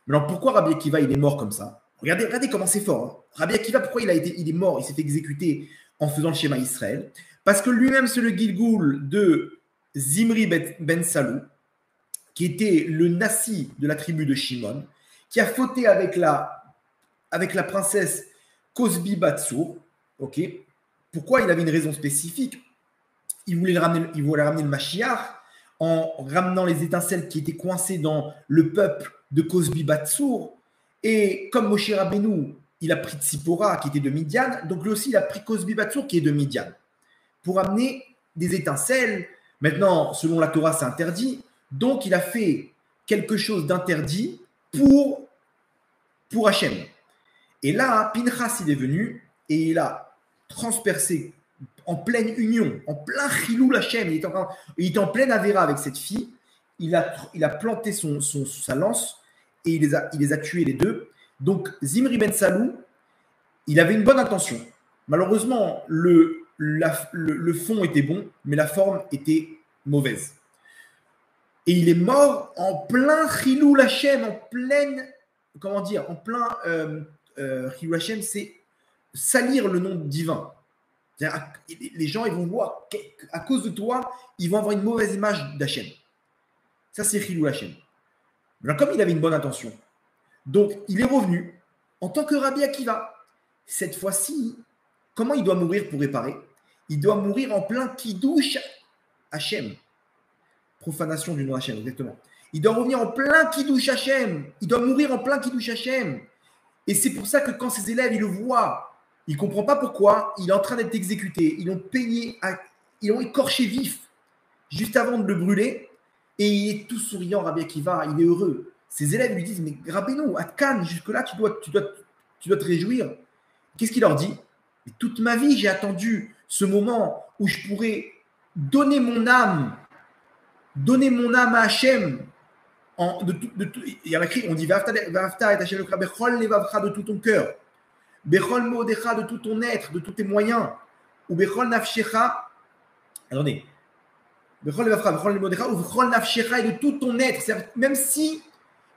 Maintenant, pourquoi Rabbi Akiva, il est mort comme ça? Regardez comment c'est fort. Hein. Rabbi Akiva, pourquoi il est mort? Il s'est fait exécuter en faisant le schéma Israël. Parce que lui-même, c'est le Gilgul de Zimri ben Salou, qui était le Nassi de la tribu de Shimon, qui a fauté avec la princesse Cosbi Batsour. Ok. Pourquoi? Il avait une raison spécifique. Il voulait ramener le Mashiach en ramenant les étincelles qui étaient coincées dans le peuple de Cosbi Batsour. Et comme Moshe Rabbeinu, il a pris Tzipora qui était de Midian, donc lui aussi il a pris Cosbi Batsour qui est de Midian, pour amener des étincelles. Maintenant, selon la Torah, c'est interdit. Donc, il a fait quelque chose d'interdit pour Hachem. Et là, Pinchas, il est venu et il a transpercé en pleine union, en plein chilou Hachem. Il était en pleine avéra avec cette fille. Il a planté sa lance et il les a tués les deux. Donc, Zimri ben Salou, il avait une bonne intention. Malheureusement, le fond était bon, mais la forme était mauvaise. Et il est mort en plein Chilou Hachem, en pleine, comment dire, en plein Chilou Hachem, c'est salir le nom divin. Les gens, ils vont voir, à cause de toi, ils vont avoir une mauvaise image d'Hachem. Ça, c'est Chilou Hachem. Alors, comme il avait une bonne intention, donc il est revenu en tant que Rabbi Akiva. Cette fois-ci, comment il doit mourir pour réparer? Il doit mourir en plein Kiddush Hachem. Profanation du nom Hachem, exactement. Il doit revenir en plein Kiddush Hachem. Il doit mourir en plein Kiddush Hachem. Et c'est pour ça que quand ses élèves, ils le voient, ils ne comprennent pas pourquoi il est en train d'être exécuté. Ils l'ont peigné, ils l'ont écorché vif juste avant de le brûler. Et il est tout souriant, Rabbi Akiva, il est heureux. Ses élèves lui disent, mais Rabbeinu, à Cannes, jusque-là, tu dois te réjouir. Qu'est-ce qu'il leur dit? Toute ma vie, j'ai attendu ce moment où je pourrais donner mon âme à Hachem. Il y a écrit, on dit Vafta et Hachem le Bechol levavcha de tout ton cœur, Bechol modecha de tout ton être, de tous tes moyens, ou Bechol nafshecha, attendez, Bechol levavcha, Bechol modecha, ou Bechol nafshecha et de tout ton être. C'est-à-dire, même si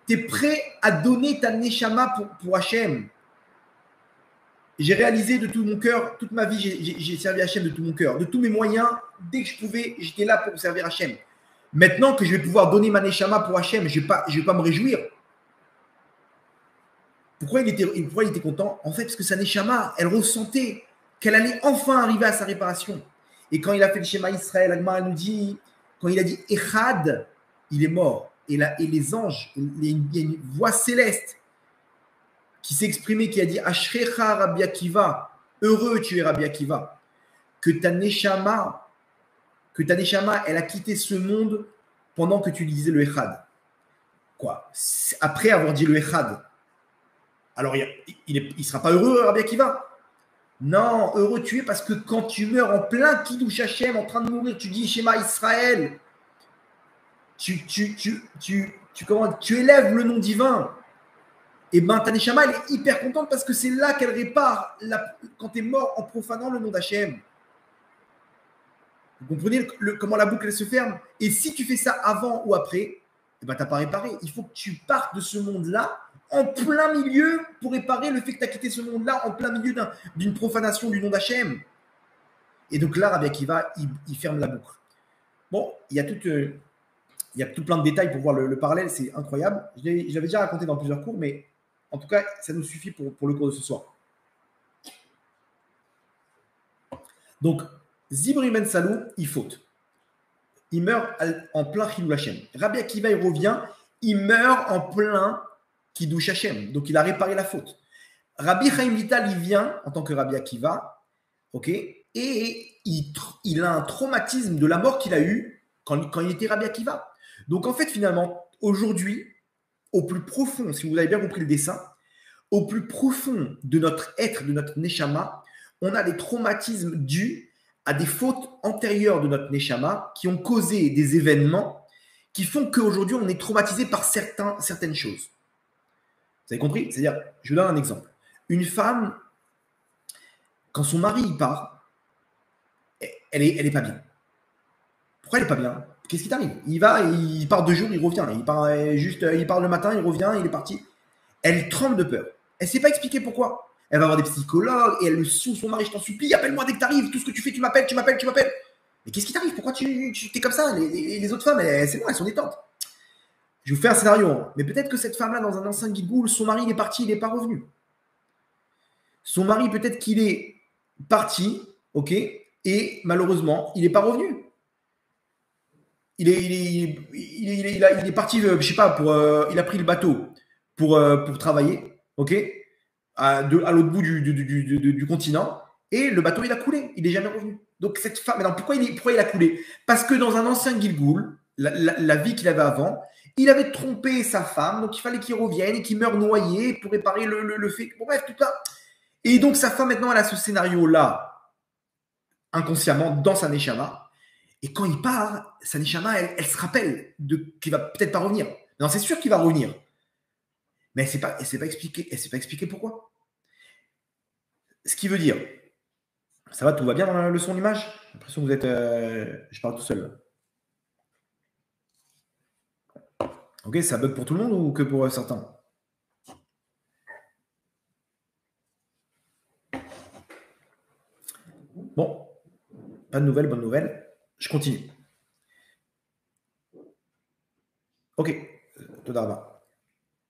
tu es prêt à donner ta neshama pour Hachem. J'ai réalisé de tout mon cœur, toute ma vie, j'ai servi Hachem de tout mon cœur, de tous mes moyens. Dès que je pouvais, j'étais là pour servir Hachem. Maintenant que je vais pouvoir donner ma neshama pour Hachem, je ne vais pas me réjouir. Pourquoi il était content? En fait, parce que sa neshama, elle ressentait qu'elle allait enfin arriver à sa réparation. Et quand il a fait le schéma Israël, Agmar nous dit, quand il a dit Echad, il est mort. Et les anges, il y a une voix céleste qui s'est exprimé, qui a dit Ashrecha Rabbi Akiva, heureux tu es Rabbi Akiva, que ta neshama, elle a quitté ce monde pendant que tu disais le Echad. Quoi? Après avoir dit le Echad. Alors, il ne sera pas heureux, Rabbi Akiva? Non, heureux tu es parce que quand tu meurs en plein Kiddush Hachem, en train de mourir, tu dis Shema Israël, tu élèves le nom divin. Et bien, ta neshama, elle est hyper contente parce que c'est là qu'elle répare quand tu es mort en profanant le nom d'Hachem. Vous comprenez comment la boucle elle se ferme? Et si tu fais ça avant ou après, eh ben, tu n'as pas réparé. Il faut que tu partes de ce monde-là en plein milieu pour réparer le fait que tu as quitté ce monde-là en plein milieu d'une profanation du nom d'Hachem. Et donc là, Rabbi Akiva, il ferme la boucle. Bon, il y a tout plein de détails pour voir le parallèle, c'est incroyable. Je l'avais déjà raconté dans plusieurs cours, mais en tout cas, ça nous suffit pour le cours de ce soir. Donc, Zibri Ben Salou, il faute. Il meurt en plein Chilul Hashem. Rabbi Akiva, il revient, il meurt en plein Kiddush Hashem. Donc, il a réparé la faute. Rabbi Chaim Vital, il vient en tant que Rabbi Akiva, ok, et il a un traumatisme de la mort qu'il a eu quand il était Rabbi Akiva. Donc, en fait, finalement, aujourd'hui, au plus profond, si vous avez bien compris le dessin, au plus profond de notre être, de notre neshama, on a des traumatismes dus à des fautes antérieures de notre neshama qui ont causé des événements qui font qu'aujourd'hui, on est traumatisé par certaines choses. Vous avez compris? C'est-à-dire, je vous donne un exemple. Une femme, quand son mari il part, elle est pas bien. Pourquoi elle n'est pas bien? Qu'est-ce qui t'arrive? Il part 2 jours, il revient. Il part le matin, il revient, il est parti. Elle tremble de peur. Elle ne sait pas expliquer pourquoi. Elle va voir des psychologues et elle le sous son mari, je t'en supplie, appelle-moi dès que tu arrives, tout ce que tu fais, tu m'appelles. Mais qu'est-ce qui t'arrive? Pourquoi tu es comme ça? Les autres femmes, c'est bon, elles sont détentes. Je vous fais un scénario, hein. Mais peut-être que cette femme-là, dans un ancien Gilgoul, son mari, il est parti, il n'est pas revenu. Son mari, peut-être qu'il est parti, ok, et malheureusement, il n'est pas revenu. Il est parti, je sais pas, il a pris le bateau pour travailler, ok, à l'autre bout du continent, et le bateau il a coulé, il n'est jamais revenu. Donc cette femme, alors pourquoi il a coulé? Parce que dans un ancien Gilgoul, la vie qu'il avait avant, il avait trompé sa femme, donc il fallait qu'il revienne et qu'il meure noyé pour réparer le fait. Bon, bref, tout ça. Et donc sa femme maintenant elle a ce scénario-là inconsciemment dans sa neshama. Et quand il part, sa neshama, elle se rappelle qu'il va peut-être pas revenir. Non, c'est sûr qu'il va revenir. Mais elle ne s'est pas expliqué pourquoi. Ce qui veut dire, ça va, tout va bien dans la leçon d'image? J'ai l'impression que vous êtes... je parle tout seul. Ok, ça bug pour tout le monde ou que pour certains? Bon, pas de nouvelles, bonne nouvelle. Je continue. Ok,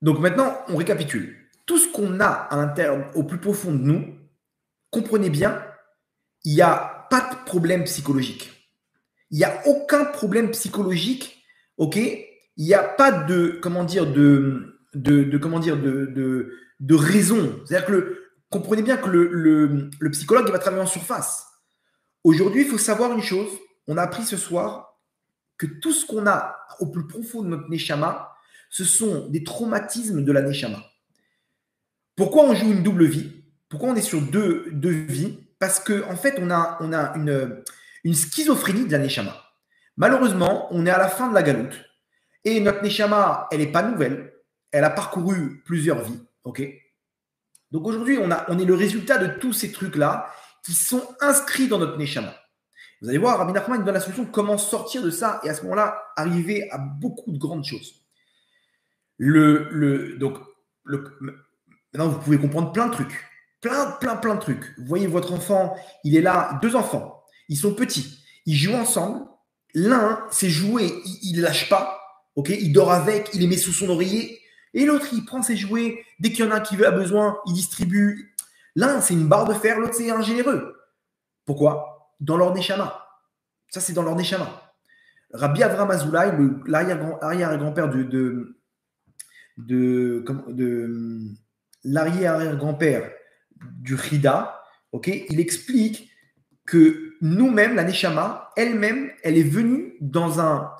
donc maintenant, on récapitule. Tout ce qu'on a à l'intérieur, au plus profond de nous, comprenez bien, il n'y a pas de problème psychologique. Il n'y a aucun problème psychologique, ok? Il n'y a pas de, de raison. C'est-à-dire que comprenez bien que le psychologue il va travailler en surface. Aujourd'hui, il faut savoir une chose. On a appris ce soir que tout ce qu'on a au plus profond de notre neshama, ce sont des traumatismes de la neshama. Pourquoi on joue une double vie? Pourquoi on est sur deux vies? Parce qu'en fait, on a une schizophrénie de la neshama. Malheureusement, on est à la fin de la galoute et notre neshama, elle n'est pas nouvelle. Elle a parcouru plusieurs vies. Ok. Donc aujourd'hui, on est le résultat de tous ces trucs-là qui sont inscrits dans notre neshama. Vous allez voir, Rabbi Nachman donne la solution de comment sortir de ça et à ce moment-là, arriver à beaucoup de grandes choses. Maintenant, vous pouvez comprendre plein de trucs. Plein de trucs. Vous voyez votre enfant, il est là, 2 enfants, ils sont petits, ils jouent ensemble. L'un, c'est jouer, il ne lâche pas, ok, il dort avec, il les met sous son oreiller. Et l'autre, il prend ses jouets, dès qu'il y en a un qui a besoin, il distribue. L'un, c'est une barre de fer, l'autre, c'est un généreux. Pourquoi? Dans leur neshama. Ça, c'est dans leur neshama. Rabbi Avram Azoulay, l'arrière-grand-père de l'arrière-grand-père du Chida, okay, il explique que nous-mêmes, la neshama, elle-même, elle est venue dans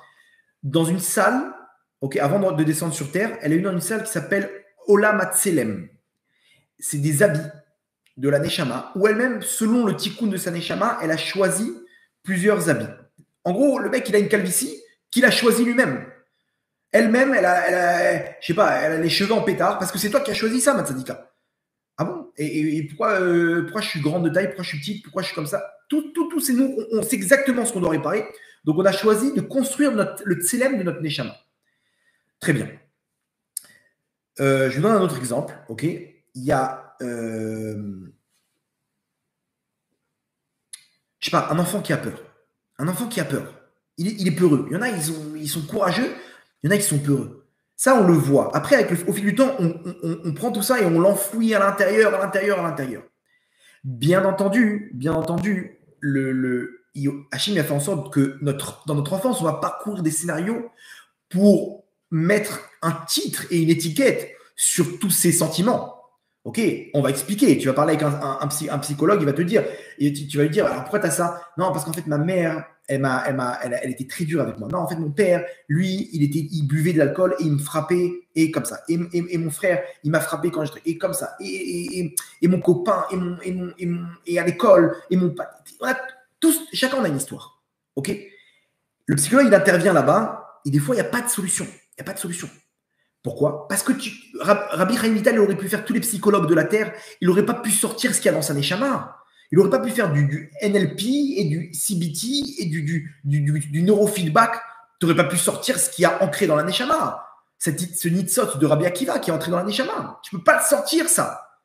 une salle, okay, avant de descendre sur terre, elle est venue dans une salle qui s'appelle Olam Hatzelem. C'est des habits de la neshama, où elle-même, selon le tikkun de sa neshama, elle a choisi plusieurs habits. En gros, le mec, il a une calvitie qu'il a choisi lui-même. Elle-même, elle a les cheveux en pétard, parce que c'est toi qui as choisi ça, Matsadika. Ah bon? Et pourquoi je suis grande de taille, pourquoi je suis petite, pourquoi je suis comme ça? Tout, c'est nous, on sait exactement ce qu'on doit réparer. Donc, on a choisi de construire le tselem de notre neshama. Très bien. Je vous donne un autre exemple. Ok. Il y a, je sais pas, un enfant qui a peur. Un enfant qui a peur. Il est peureux. Il y en a, ils sont courageux. Il y en a qui sont peureux. Ça, on le voit. Après, au fil du temps, on prend tout ça et on l'enfouit à l'intérieur, à l'intérieur, à l'intérieur. Bien entendu, Hachim a fait en sorte que dans notre enfance, on va parcourir des scénarios pour mettre un titre et une étiquette sur tous ces sentiments. Ok, on va expliquer. Tu vas parler avec un psychologue, il va te dire, et tu vas lui dire, alors pourquoi tu as ça? Non, parce qu'en fait, ma mère, elle était très dure avec moi. Non, en fait, mon père, lui, il buvait de l'alcool et il me frappait, et comme ça. Et mon frère, il m'a frappé quand j'étais, et comme ça. Et mon copain, et à l'école, et mon père. Chacun on a une histoire. Ok. Le psychologue, il intervient là-bas, et des fois, il n'y a pas de solution. Il n'y a pas de solution. Pourquoi? Parce que Rabbi Chaim Vital, il aurait pu faire tous les psychologues de la Terre, il n'aurait pas pu sortir ce qu'il y a dans sa Neshama. Il n'aurait pas pu faire du NLP et du CBT et du neurofeedback. Tu n'aurais pas pu sortir ce qu'il y a ancré dans la Neshama. Ce Nitzot de Rabbi Akiva qui est entré dans la Neshama. Tu ne peux pas le sortir, ça.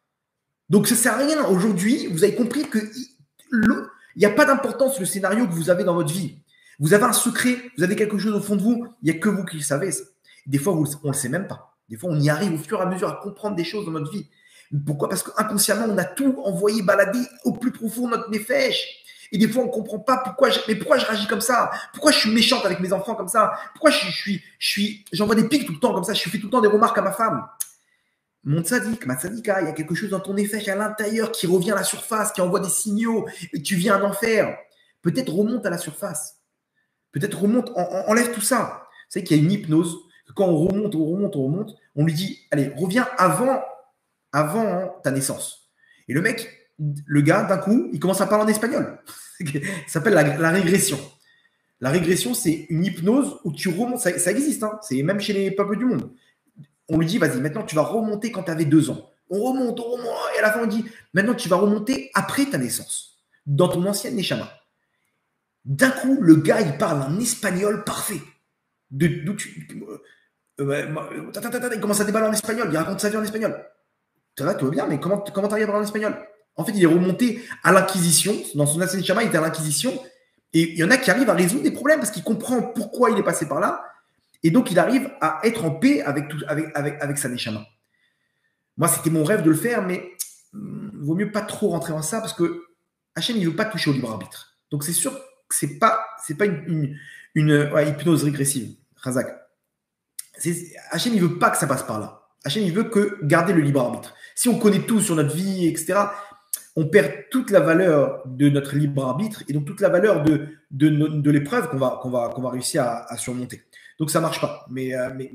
Donc, ça ne sert à rien. Aujourd'hui, vous avez compris qu'il n'y a pas d'importance le scénario que vous avez dans votre vie. Vous avez un secret, vous avez quelque chose au fond de vous, il n'y a que vous qui le savez. Ça. Des fois, on ne le sait même pas. Des fois, on y arrive au fur et à mesure à comprendre des choses dans notre vie. Pourquoi? Parce qu'inconsciemment, on a tout envoyé balader au plus profond de notre néfèche. Et des fois, on ne comprend pas pourquoi je réagis comme ça. Pourquoi je suis méchante avec mes enfants comme ça. Pourquoi j'envoie des pics tout le temps comme ça. Je fais tout le temps des remarques à ma femme. Mon tzaddik, ma tzadika, il y a quelque chose dans ton néfèche à l'intérieur qui revient à la surface, qui envoie des signaux. Et tu viens en enfer. Peut-être remonte à la surface. Peut-être remonte, enlève tout ça. Vous savez qu'il y a une hypnose. Quand on remonte, on lui dit, allez, reviens avant ta naissance. Et le gars, d'un coup, il commence à parler en espagnol. Ça s'appelle la régression. La régression, c'est une hypnose où tu remontes, ça existe, hein, c'est même chez les peuples du monde. On lui dit, vas-y, maintenant tu vas remonter quand tu avais 2 ans. On remonte, et à la fin on dit, maintenant tu vas remonter après ta naissance, dans ton ancienne Neshama. D'un coup, le gars, il parle en espagnol parfait. Il commence à déballer en espagnol, il raconte sa vie en espagnol. Ça va, tout va bien, mais comment t'arrives à parler en espagnol? En fait, il est remonté à l'Inquisition, dans son ancienne Neshama, il était à l'Inquisition, et il y en a qui arrivent à résoudre des problèmes parce qu'il comprend pourquoi il est passé par là, et donc il arrive à être en paix avec sa Neshama. Moi, c'était mon rêve de le faire, mais il vaut mieux pas trop rentrer dans ça parce que Hachem, il veut pas toucher au libre arbitre. Donc c'est sûr que c'est pas une hypnose régressive, Razak. Hachem, il veut pas que ça passe par là. Hachem, il veut que garder le libre arbitre. Si on connaît tout sur notre vie, etc., on perd toute la valeur de notre libre arbitre et donc toute la valeur de l'épreuve qu'on va réussir à surmonter. Donc ça marche pas. Mais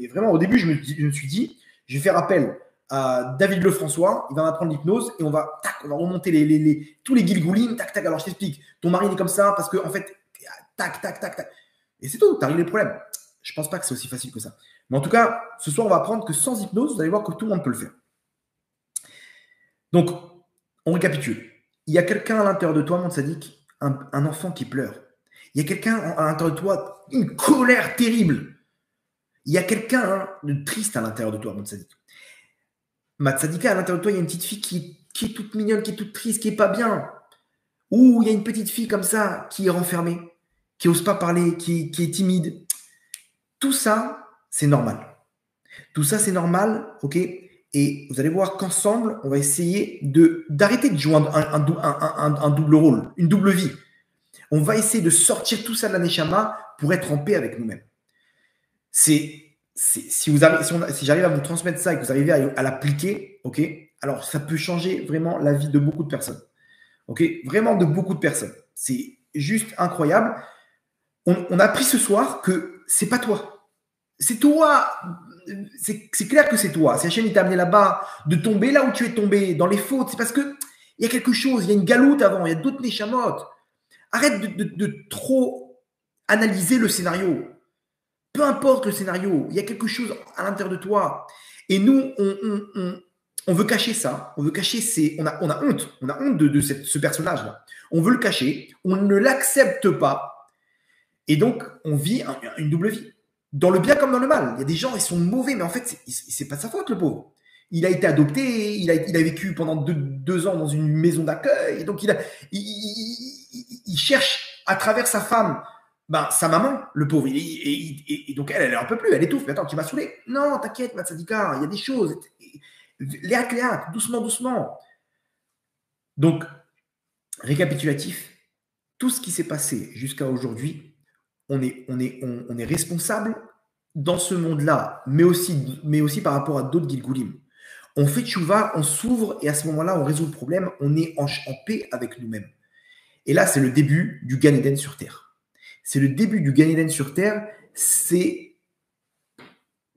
vraiment, au début, je me suis dit, je vais faire appel à David Lefrançois, il va m'apprendre l'hypnose et on va remonter tous les guilgoulim, tac, tac. Alors je t'explique, ton mari il est comme ça parce que en fait, tac, tac, tac, tac. Et c'est tout, tu as réglé le problème. Je pense pas que c'est aussi facile que ça. Mais en tout cas, ce soir, on va apprendre que sans hypnose, vous allez voir que tout le monde peut le faire. Donc, on récapitule. Il y a quelqu'un à l'intérieur de toi, mon tzaddik, un enfant qui pleure. Il y a quelqu'un à l'intérieur de toi, une colère terrible. Il y a quelqu'un de triste à l'intérieur de toi, mon tzaddik. Ma tzadika, à l'intérieur de toi, il y a une petite fille qui est toute mignonne, qui est toute triste, qui est pas bien. Ou il y a une petite fille comme ça qui est renfermée, qui n'ose pas parler, qui est timide. Tout ça, c'est normal. Tout ça, c'est normal, ok? Et vous allez voir qu'ensemble, on va essayer d'arrêter de jouer un double rôle, une double vie. On va essayer de sortir tout ça de la Neshama pour être en paix avec nous-mêmes. Si j'arrive à vous transmettre ça et que vous arrivez à l'appliquer, ok, alors ça peut changer vraiment la vie de beaucoup de personnes. Ok, vraiment de beaucoup de personnes. C'est juste incroyable. On a appris ce soir que c'est pas toi. C'est toi. C'est clair que c'est toi. Si Hachem t'a amené là-bas, de tomber là où tu es tombé, dans les fautes, c'est parce qu'il y a quelque chose, il y a une galoute avant, il y a d'autres neshamot. Arrête de trop analyser le scénario. Peu importe le scénario, il y a quelque chose à l'intérieur de toi. Et nous, on veut cacher ça. On veut cacher on a honte. On a honte de ce personnage-là. On veut le cacher. On ne l'accepte pas. Et donc, on vit une double vie. dans le bien comme dans le mal. Il y a des gens, ils sont mauvais, mais en fait, c'est pas de sa faute, le pauvre. Il a été adopté, il a vécu pendant deux ans dans une maison d'accueil, et donc il cherche à travers sa femme, sa maman, le pauvre. Et donc elle en peut plus, elle étouffe. Mais attends, tu m'as saoulé. Non, t'inquiète, Matsadika, il y a des choses. Léac, doucement, doucement. Donc, récapitulatif, tout ce qui s'est passé jusqu'à aujourd'hui, on est responsable dans ce monde-là, mais aussi par rapport à d'autres Gilgulim. On fait tchouva, on s'ouvre et à ce moment-là, on résout le problème, on est en paix avec nous-mêmes. Et là, c'est le début du Gan Eden sur Terre. C'est le début du Gan Eden sur Terre. Ça y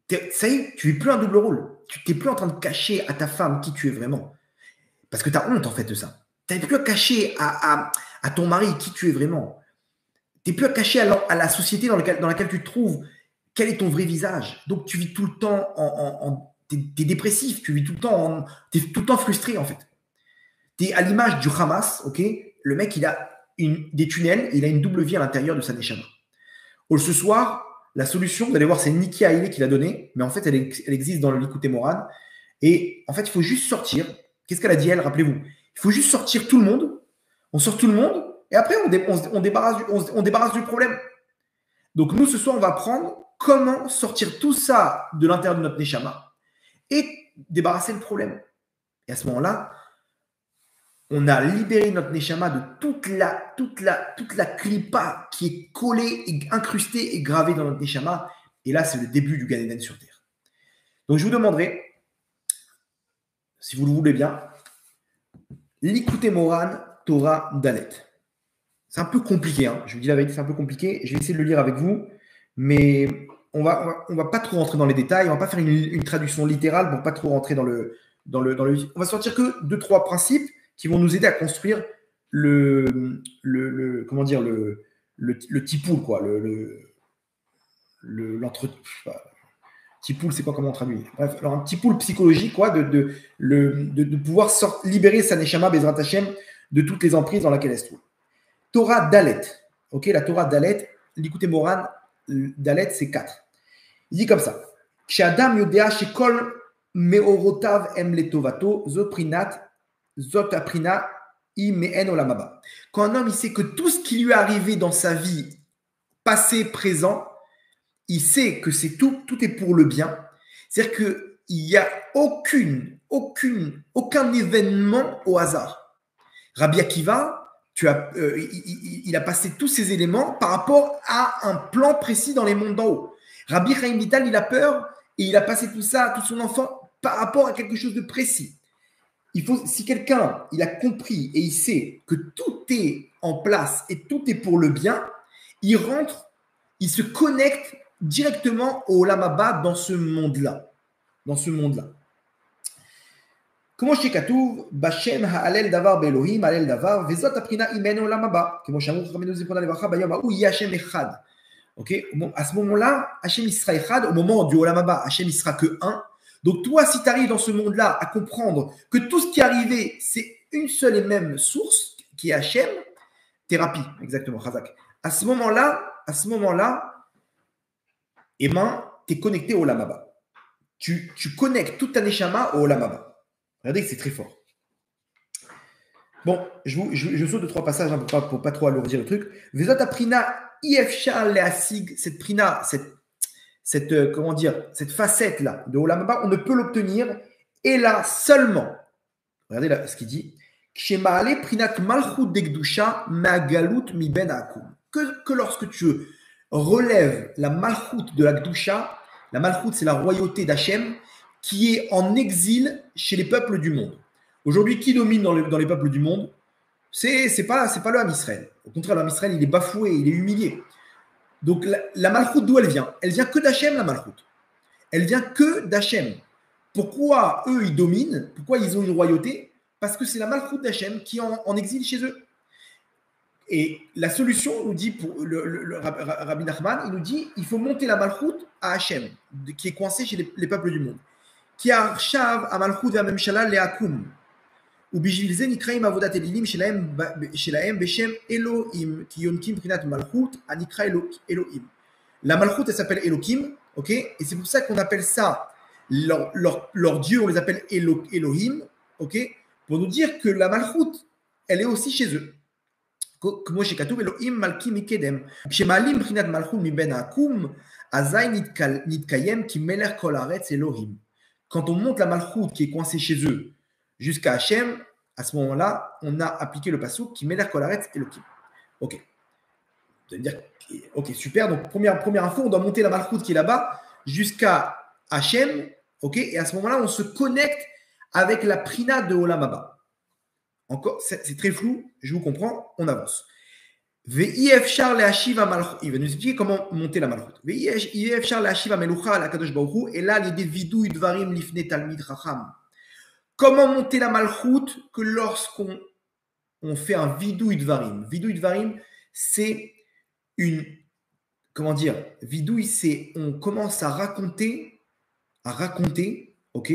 est, tu n'es plus un double rôle. Tu n'es plus en train de cacher à ta femme qui tu es vraiment. Parce que tu as honte en fait de ça. Tu n'as plus à cacher à ton mari qui tu es vraiment. Tu n'es plus à cacher à la société dans laquelle tu te trouves quel est ton vrai visage. Donc tu vis tout le temps t'es dépressif, tu vis tout le temps, t'es tout le temps frustré en fait. T'es à l'image du Hamas, ok. Le mec, il a des tunnels, il a une double vie à l'intérieur de sa neshama. Ce soir, la solution, vous allez voir, c'est Nikki Haile qui l'a donnée, mais en fait, elle existe dans le Likutei Moharan. Et en fait, il faut juste sortir. Qu'est-ce qu'elle a dit, elle? Rappelez-vous. Il faut juste sortir tout le monde. On sort tout le monde, et après, on débarrasse du problème. Donc, nous, ce soir, on va apprendre comment sortir tout ça de l'intérieur de notre neshama et débarrasser le problème. Et à ce moment-là, on a libéré notre neshama de toute la klipa qui est collée, et incrustée et gravée dans notre neshama. Et là, c'est le début du Gan Eden sur Terre. Donc, je vous demanderai, si vous le voulez bien, Likutei Moharan, Torah Dalet. C'est un peu compliqué, hein. Je vous dis la vérité, c'est un peu compliqué. Je vais essayer de le lire avec vous, mais on va pas trop rentrer dans les détails. On va pas faire une traduction littérale pour pas trop rentrer dans le. On va sortir que 2-3 principes qui vont nous aider à construire le tipoul, quoi, tipoul, c'est quoi, comment on traduit? Bref, alors un tipoul psychologique, quoi, de pouvoir libérer sa neshama Bezrat Hashem de toutes les emprises dans laquelle elle se trouve. Torah Dalet, ok, la Torah Dalet, Likutei Moharan, Dalet, c'est 4. Il dit comme ça: Sh'adam yodea shekol meorotav em letovato, zot aprina i mehen olam haba. Quand un homme il sait que tout ce qui lui est arrivé dans sa vie, passé, présent, il sait que c'est tout est pour le bien. C'est-à-dire qu'il n'y a aucun événement au hasard. Rabbi Akiva, il a passé tous ces éléments par rapport à un plan précis dans les mondes d'en haut. Rabbi Chaim Vital, il a peur et il a passé tout ça, tout son enfant, par rapport à quelque chose de précis. Si quelqu'un il a compris et il sait que tout est en place et tout est pour le bien, il rentre, il se connecte directement au Olam Haba dans ce monde-là. כמו שכתוב, בשם האלל דבר באלוהים, האלל דבר, וזאת הפרינה ממנו עולם הבא. כמו שאמרו חכמינו זיכרונם לברכה, ביום ההוא יהיה השם אחד. Okay? À ce moment-là, Hachem il sera echad. Au moment du Olam Haba, Hachem il sera que un. Donc toi, si tu arrives dans ce monde-là à comprendre que tout ce qui est arrivé, c'est une seule et même source, qui est Hachem, thérapie, exactement, Chazak. À ce moment-là, eh ben, tu es connecté au Olam Haba. Tu connectes toute ta neshama au Olam Haba. Regardez que c'est très fort. Bon, je saute de 3 passages, hein, pour pas trop alourdir le truc. Vezot aprina ifshar leasig, cette prina, cette facette-là de Olam Haba, on ne peut l'obtenir et là seulement. Regardez là ce qu'il dit. Kshema'ale prinat malchut degdusha ma'galut mi ben ha'akum. Que lorsque tu relèves la malchut de la gdusha, la malchut c'est la royauté d'Hachem, qui est en exil chez les peuples du monde. Aujourd'hui, qui domine dans les peuples du monde? C'est pas le Ham Israël. Au contraire, le Ham Israël, il est bafoué, il est humilié. Donc, la malchoute, d'où elle vient? Elle vient que d'Hachem, la malchoute. Elle vient que d'Hachem. Pourquoi eux, ils dominent? Pourquoi ils ont une royauté? Parce que c'est la malchoute d'Hachem qui est en exil chez eux. Et la solution, nous dit pour le Rabbi Nachman, il nous dit il faut monter la malchoute à Hachem, qui est coincé chez les peuples du monde. כי עכשיו המלכות והממשלה להקום, ובשביל זה נקראים עבודת אלילים שלהם בשם אלוהים, כי יונקים מבחינת מלכות הנקרא אלוהים. La Malchut, elle s'appelle Elohim, ok? Et c'est pour ça qu'on appelle ça, leur Dieu, on les appelle Elohim, ok? Pour nous dire que la Malchut, elle est aussi chez eux. כמו שכתוב, אלוהים מלכי מקדם. כשמעלים מבחינת מלכות מבין העקום, אזי נתקיים כי מלך כל הארץ אלוהים. Quand on monte la malchoute qui est coincée chez eux jusqu'à Hachem, à ce moment-là, on a appliqué le passouk qui melech kol haaretz Elohim. Ok. Vous allez me dire, ok, super. Donc, première info, on doit monter la malchoute qui est là-bas jusqu'à Hachem. Ok. Et à ce moment-là, on se connecte avec la prina de Olam Haba. Encore, c'est très flou, je vous comprends, on avance. Il va nous expliquer comment monter la malchut. Et là, l'idée vidouille dvarim lifne talmid chacham. Comment monter la malchut que lorsqu'on fait un vidouille dvarim. Vidouille dvarim, c'est une, comment dire, vidouille, c'est on commence à raconter, ok.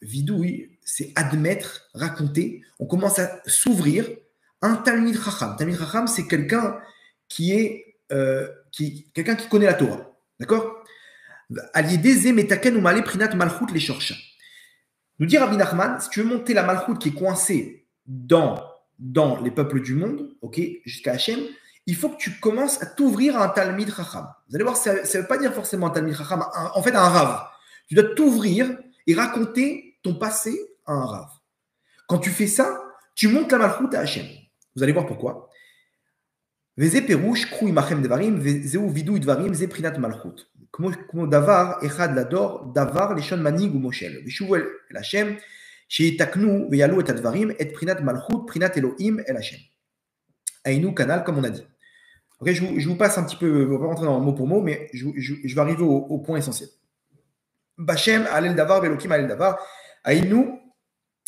Vidouille, c'est admettre, raconter. On commence à s'ouvrir. Un Talmid Chacham. Talmid Chacham, c'est quelqu'un qui est quelqu'un qui connaît la Torah. D'accord? Aliédézé metaken ou malé prinat malchut les shorcha. Nous dit Rabbi Nachman, si tu veux monter la malchut qui est coincée dans les peuples du monde, ok, jusqu'à Hachem, il faut que tu commences à t'ouvrir à un Talmid Chacham. Vous allez voir, ça ne veut pas dire forcément un Talmid Chacham, en fait un Rav. Tu dois t'ouvrir et raconter ton passé à un Rav. Quand tu fais ça, tu montes la malchut à Hachem. Vous allez voir pourquoi. Veze perush krui machem devarim vezeu vidui dvarim ze prinat malchut. Como davar echad lador davar leshon manig ou moshel. Veshuvu el Hachem sheyitaknu veyalu et advarim et prinat malchut prinat Elohim el Hachem. Ainu canal comme on a dit. Ok, je vous passe un petit peu, on va pas rentrer dans mot pour mot, mais je vais arriver au point essentiel. Bachem alel davar velokim alel davar. Ainu,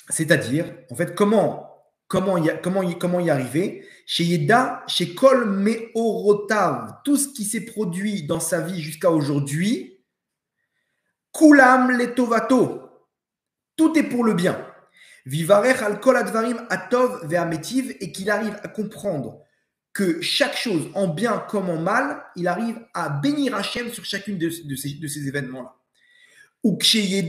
c'est-à-dire, en fait, comment y arriver? Chez Yeda, chez Kol Meorotav, tout ce qui s'est produit dans sa vie jusqu'à aujourd'hui, Kulam letovato, tout est pour le bien. Vivarech al kol advarim atov ve'ametiv, et qu'il arrive à comprendre que chaque chose, en bien comme en mal, il arrive à bénir Hachem sur chacune de ces événements-là. Lorsqu'il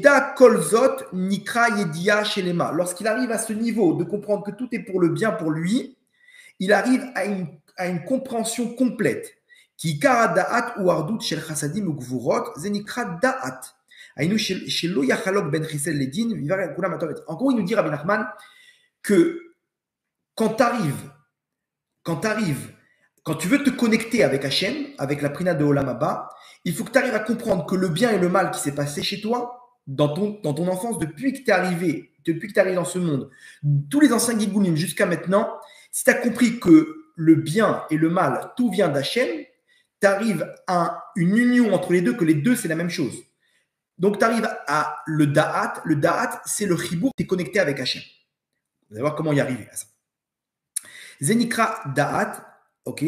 arrive à ce niveau de comprendre que tout est pour le bien pour lui, il arrive à une compréhension complète. Qui kara da'at ou ardout shel chasadim ou gvurot, zenikra da'at. Aïnou shelo yachalok ben chisel ledin, vivar kulam atov. En gros, il nous dit Rabbi Nachman que quand tu veux te connecter avec Hachem, avec la prina de Olam Haba, il faut que tu arrives à comprendre que le bien et le mal qui s'est passé chez toi, dans ton enfance, depuis que tu es arrivé dans ce monde, tous les anciens Gilgulim jusqu'à maintenant, si tu as compris que le bien et le mal, tout vient d'Hachem, tu arrives à une union entre les deux, que les deux, c'est la même chose. Donc, tu arrives à le da'at. Le da'at, c'est le chibour, tu es connecté avec Hachem. Vous allez voir comment y arriver à ça. Zenikra da'at. Ok.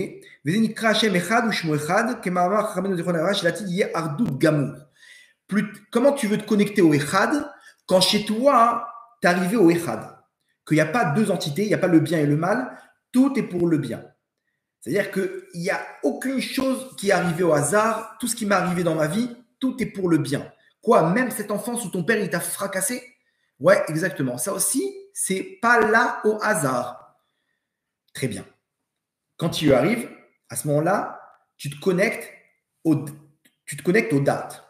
Comment tu veux te connecter au Echad quand chez toi, tu es arrivé au Echad? Qu'il n'y a pas deux entités, il n'y a pas le bien et le mal, tout est pour le bien. C'est-à-dire qu'il n'y a aucune chose qui est arrivée au hasard, tout ce qui m'est arrivé dans ma vie, tout est pour le bien. Quoi, même cette enfance où ton père il t'a fracassé? Ouais, exactement. Ça aussi, c'est pas là au hasard. Très bien. Quand tu y arrives, à ce moment-là, tu te connectes au date.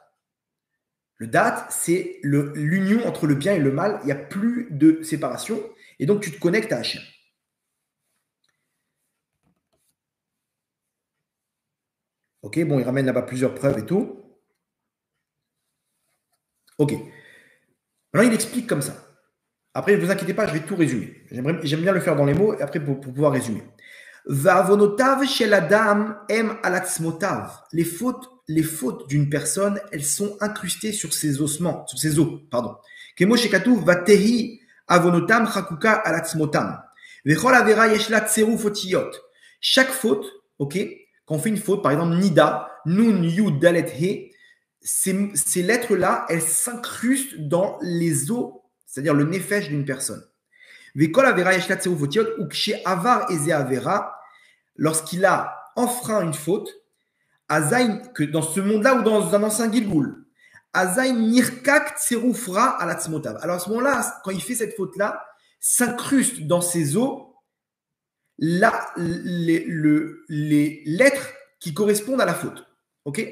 Le date, c'est l'union entre le bien et le mal. Il n'y a plus de séparation. Et donc, tu te connectes à Hachem. Ok, bon, il ramène là-bas plusieurs preuves et tout. Ok. Maintenant, il explique comme ça. Après, ne vous inquiétez pas, je vais tout résumer. J'aime bien le faire dans les mots, et après, pour pouvoir résumer. Va'avonotav shel adam em alatzmotav. Les fautes d'une personne, elles sont incrustées sur ses ossements, sur ses os, pardon. Kemo shekatuv vatehi avonotam chakuka alatzmotam. Vechol avera yesh la tseruf otiyot. Chaque faute, ok, quand on fait une faute, par exemple nida, nun, yud, dalet, he, ces lettres-là, elles s'incrustent dans les os, c'est-à-dire le nefesh d'une personne. Lorsqu'il a enfreint une faute, Azaïn, que dans ce monde-là ou dans un ancien Gilgoul, Azaïn nirkak tseroufra alatzmotav. Alors à ce moment-là, quand il fait cette faute-là, s'incruste dans ses os là, les lettres qui correspondent à la faute. Ok?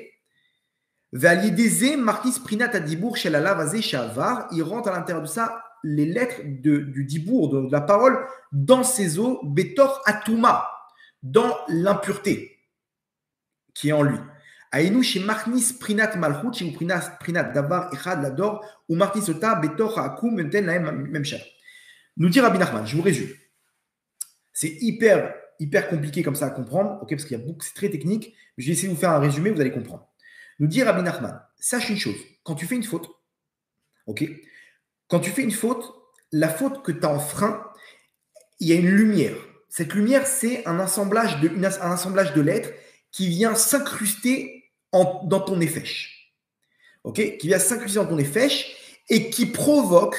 Valideze marquis prinat adibour shel alavazé shavar. Il rentre à l'intérieur de ça les lettres du dibour, de la parole, dans ses os, betor atuma, dans l'impureté qui est en lui. Aïnou chez marnis prinat malchut, chez prinat davar echad lador, ou marnis ota betor haakum menten laem même cher. Nous dit Rabbi Nachman, je vous résume. C'est hyper compliqué comme ça à comprendre, ok, parce qu'il y a beaucoup, c'est très technique. Mais je vais essayer de vous faire un résumé, vous allez comprendre. Nous dit Rabbi Nachman, sache une chose, quand tu fais une faute, ok, quand tu fais une faute, la faute que tu as enfreint, il y a une lumière. Cette lumière, c'est un assemblage de lettres qui vient s'incruster dans ton nefesh. Ok, qui vient s'incruster dans ton nefesh et qui provoque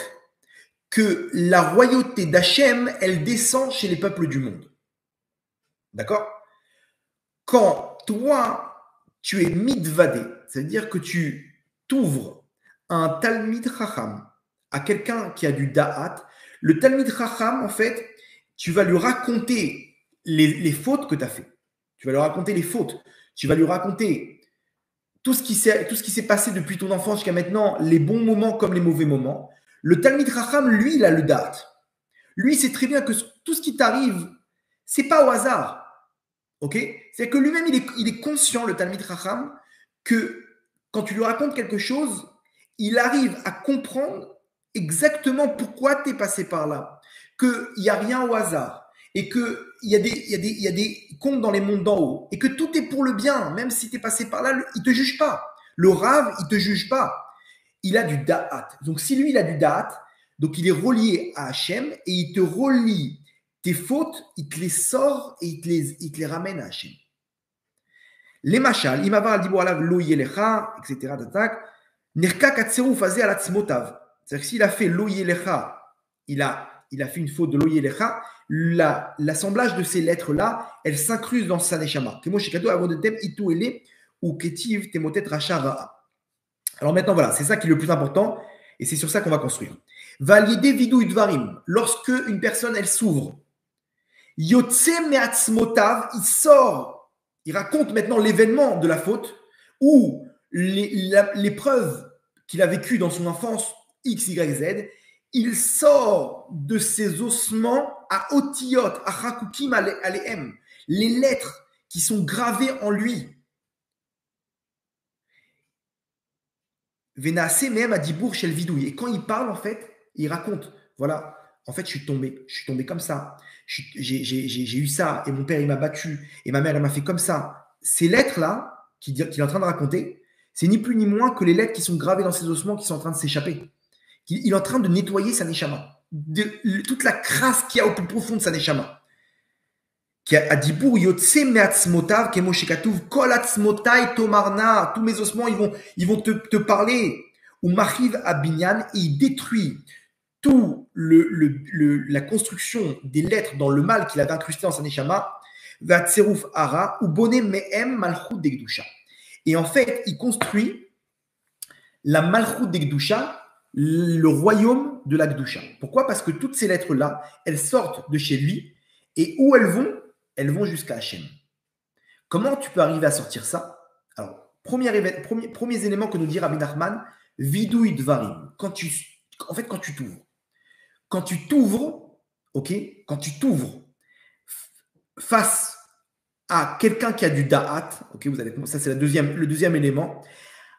que la royauté d'Hachem, elle descend chez les peuples du monde. D'accord? Quand toi, tu es mitvadé, c'est-à-dire que tu t'ouvres un Talmid Chacham, à quelqu'un qui a du Da'at, le Talmid Chacham, en fait, tu vas lui raconter les fautes que tu as fait. Tu vas lui raconter les fautes. Tu vas lui raconter tout ce qui s'est passé depuis ton enfance jusqu'à maintenant, les bons moments comme les mauvais moments. Le Talmid Chacham, lui, il a le Da'at. Lui, il sait très bien que tout ce qui t'arrive, c'est pas au hasard. Ok? C'est que lui-même, il est conscient, le Talmid Chacham, que quand tu lui racontes quelque chose, il arrive à comprendre exactement pourquoi tu es passé par là. Qu'il n'y a rien au hasard. Et qu'il y a des comptes dans les mondes d'en haut. Et que tout est pour le bien. Même si tu es passé par là, il ne te juge pas. Le Rav, il ne te juge pas. Il a du da'at. Donc, si lui, il a du da'at, donc il est relié à Hachem et il te relie tes fautes, il te les sort et il te les ramène à Hachem. Les machal, imavar al dibou alav lo yelecha, etc. Nerka katseru faze al atzmotav. C'est-à-dire que s'il a fait lo yelecha, il a fait une faute de lo yelecha, l'assemblage de ces lettres-là, elles s'incrusent dans sa neshama. Kemo shekado avodetem itu ele ou ketiv temotet racha ra'a. Alors maintenant, voilà, c'est ça qui est le plus important et c'est sur ça qu'on va construire. Validé vidou udvarim, lorsque une personne, elle s'ouvre, yotse me'atzmotav, il sort, il raconte maintenant l'événement de la faute ou l'épreuve qu'il a vécue dans son enfance, X, Y, Z, il sort de ses ossements à otiyot, à chakukim alehem, les lettres qui sont gravées en lui. Venaase même à Dibour chez le vidouille. Et quand il parle, en fait, il raconte, voilà, en fait, je suis tombé comme ça. J'ai eu ça, et mon père, il m'a battu, et ma mère, elle m'a fait comme ça. Ces lettres-là, qu'il est en train de raconter, c'est ni plus ni moins que les lettres qui sont gravées dans ses ossements qui sont en train de s'échapper. Il est en train de nettoyer sa neshama. Toute la crasse qu'il y a au plus profond de sa neshama. Qui a Dibour yotse me'atzmotav kemo shekatuv kol atzmotai tomarna. Tous mes ossements, ils vont te parler. Ou machiv abinyan, et il détruit tout la construction des lettres dans le mal qu'il avait incrusté dans sa neshama. Va tseruf ara ou boné me'em malchut degdusha. Et en fait, il construit la malchut degdusha, le royaume de la gdusha. Pourquoi? Parce que toutes ces lettres-là, elles sortent de chez lui et où elles vont? Elles vont jusqu'à Hachem. Comment tu peux arriver à sortir ça? Alors, premiers éléments que nous dit Rabbi Nachman, vidouï dvarim. Quand tu t'ouvres. Quand tu t'ouvres, ok? Quand tu t'ouvres face à quelqu'un qui a du da'at, ok? Ça, c'est le deuxième élément.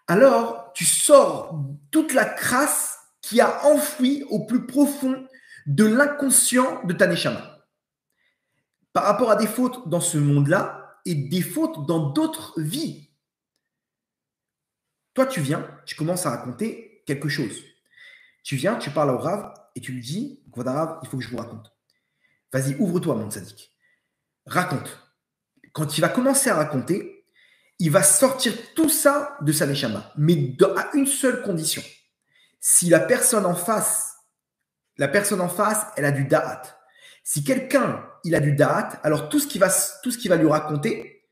Alors, tu sors toute la crasse qui a enfoui au plus profond de l'inconscient de ta neshama. Par rapport à des fautes dans ce monde-là et des fautes dans d'autres vies. Toi, tu viens, tu commences à raconter quelque chose. Tu viens, tu parles au Rav et tu lui dis, voilà Rav, il faut que je vous raconte. Vas-y, ouvre-toi, mon tzaddik. Raconte. Quand il va commencer à raconter, il va sortir tout ça de sa neshama, mais à une seule condition. Si la personne en face, elle a du da'at. Si quelqu'un, il a du da'at, alors tout ce qu'il va lui raconter,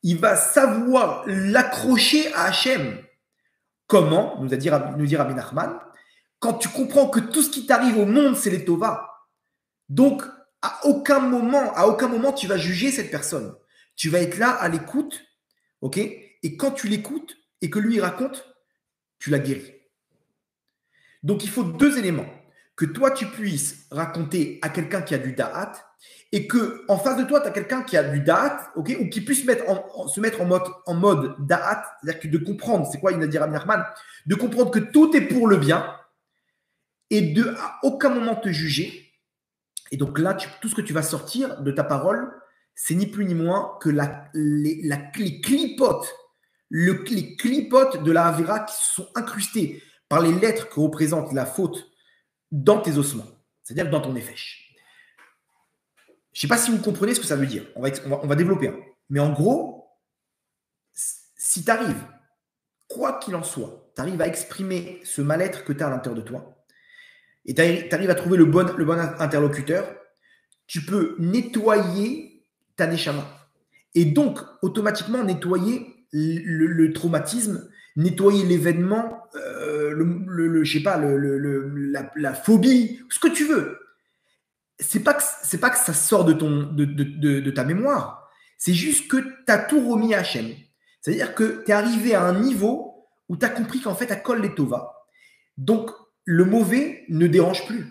il va savoir l'accrocher à Hachem. Comment, nous dit Rabbi Nachman, quand tu comprends que tout ce qui t'arrive au monde, c'est les Tova. Donc, à aucun moment, tu vas juger cette personne. Tu vas être là à l'écoute, ok? Et quand tu l'écoutes et que lui il raconte, tu la guéris. Donc, il faut deux éléments. Que toi, tu puisses raconter à quelqu'un qui a du da'at et que en face de toi, tu as quelqu'un qui a du da'at, ok, ou qui puisse se mettre en mode da'at, c'est-à-dire que de comprendre, c'est quoi il a dit Rabbi Nachman, de comprendre que tout est pour le bien et de à aucun moment te juger. Et donc là, tout ce que tu vas sortir de ta parole, c'est ni plus ni moins que les clipotes, les clipotes de la Havira qui se sont incrustés par les lettres que représente la faute dans tes ossements, c'est-à-dire dans ton nefesh. Je ne sais pas si vous comprenez ce que ça veut dire. On va développer. Mais en gros, si tu arrives, quoi qu'il en soit, tu arrives à exprimer ce mal-être que tu as à l'intérieur de toi, et tu arrives à trouver le bon interlocuteur, tu peux nettoyer ta neshama. Et donc, automatiquement, nettoyer le traumatisme, nettoyer l'événement, je sais pas, la phobie, ce que tu veux. C'est pas que ça sort de ta mémoire. C'est juste que tu as tout remis à Hachem. C'est-à-dire que tu es arrivé à un niveau où tu as compris qu'en fait, à Kol les Tova. Donc, le mauvais ne dérange plus.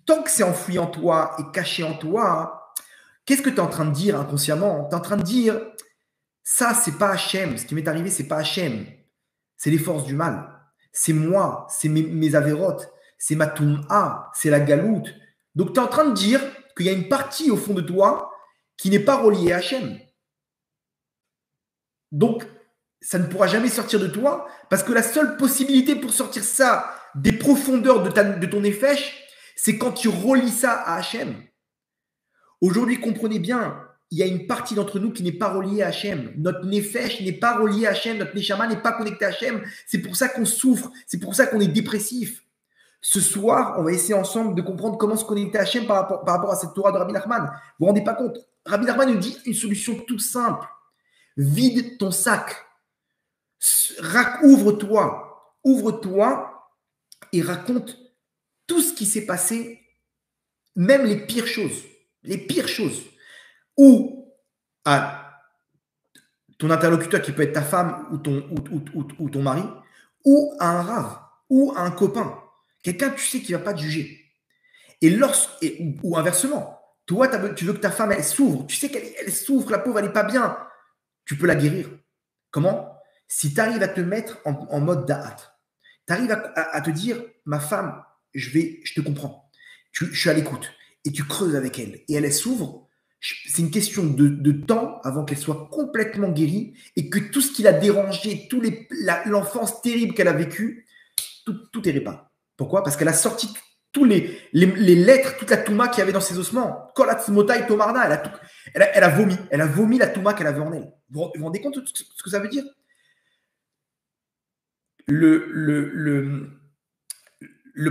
Tant que c'est enfoui en toi et caché en toi, qu'est-ce que tu es en train de dire inconsciemment? Tu es en train de dire, ça, c'est pas Hachem. Ce qui m'est arrivé, c'est pas Hachem. C'est les forces du mal. C'est moi, c'est mes avérotes, c'est ma toum'a, c'est la galoute. Donc, tu es en train de dire qu'il y a une partie au fond de toi qui n'est pas reliée à Hachem. Donc, ça ne pourra jamais sortir de toi parce que la seule possibilité pour sortir ça des profondeurs de ton nefesh, c'est quand tu relis ça à Hachem. Aujourd'hui, comprenez bien, il y a une partie d'entre nous qui n'est pas reliée à Hachem. Notre nefesh n'est pas relié à Hachem, notre neshama n'est pas connecté à Hachem. C'est pour ça qu'on souffre, c'est pour ça qu'on est dépressif. Ce soir, on va essayer ensemble de comprendre comment se connecter à Hachem par rapport à cette Torah de Rabbi Nachman. Vous vous rendez pas compte? Rabbi Nachman nous dit une solution toute simple. Vide ton sac. Ouvre-toi et raconte tout ce qui s'est passé, même les pires choses. Ou à ton interlocuteur qui peut être ta femme ou ton mari, ou à un rave, ou à un copain, quelqu'un tu sais qui ne va pas te juger. Ou inversement, toi tu veux que ta femme elle s'ouvre, tu sais qu'elle souffre, la pauvre elle n'est pas bien, tu peux la guérir. Comment? Si tu arrives à te mettre en mode da'at, tu arrives à te dire, ma femme, je te comprends, je suis à l'écoute, et tu creuses avec elle, et elle s'ouvre, c'est une question de temps avant qu'elle soit complètement guérie, et que tout ce qui l'a dérangé, l'enfance terrible qu'elle a vécue, tout est réparé. Pourquoi? Parce qu'elle a sorti tous les lettres, toute la touma qu'il y avait dans ses ossements. Kolatzmotai Tomarna, elle a vomi la touma qu'elle avait en elle. Vous vous rendez compte de ce que ça veut dire? Le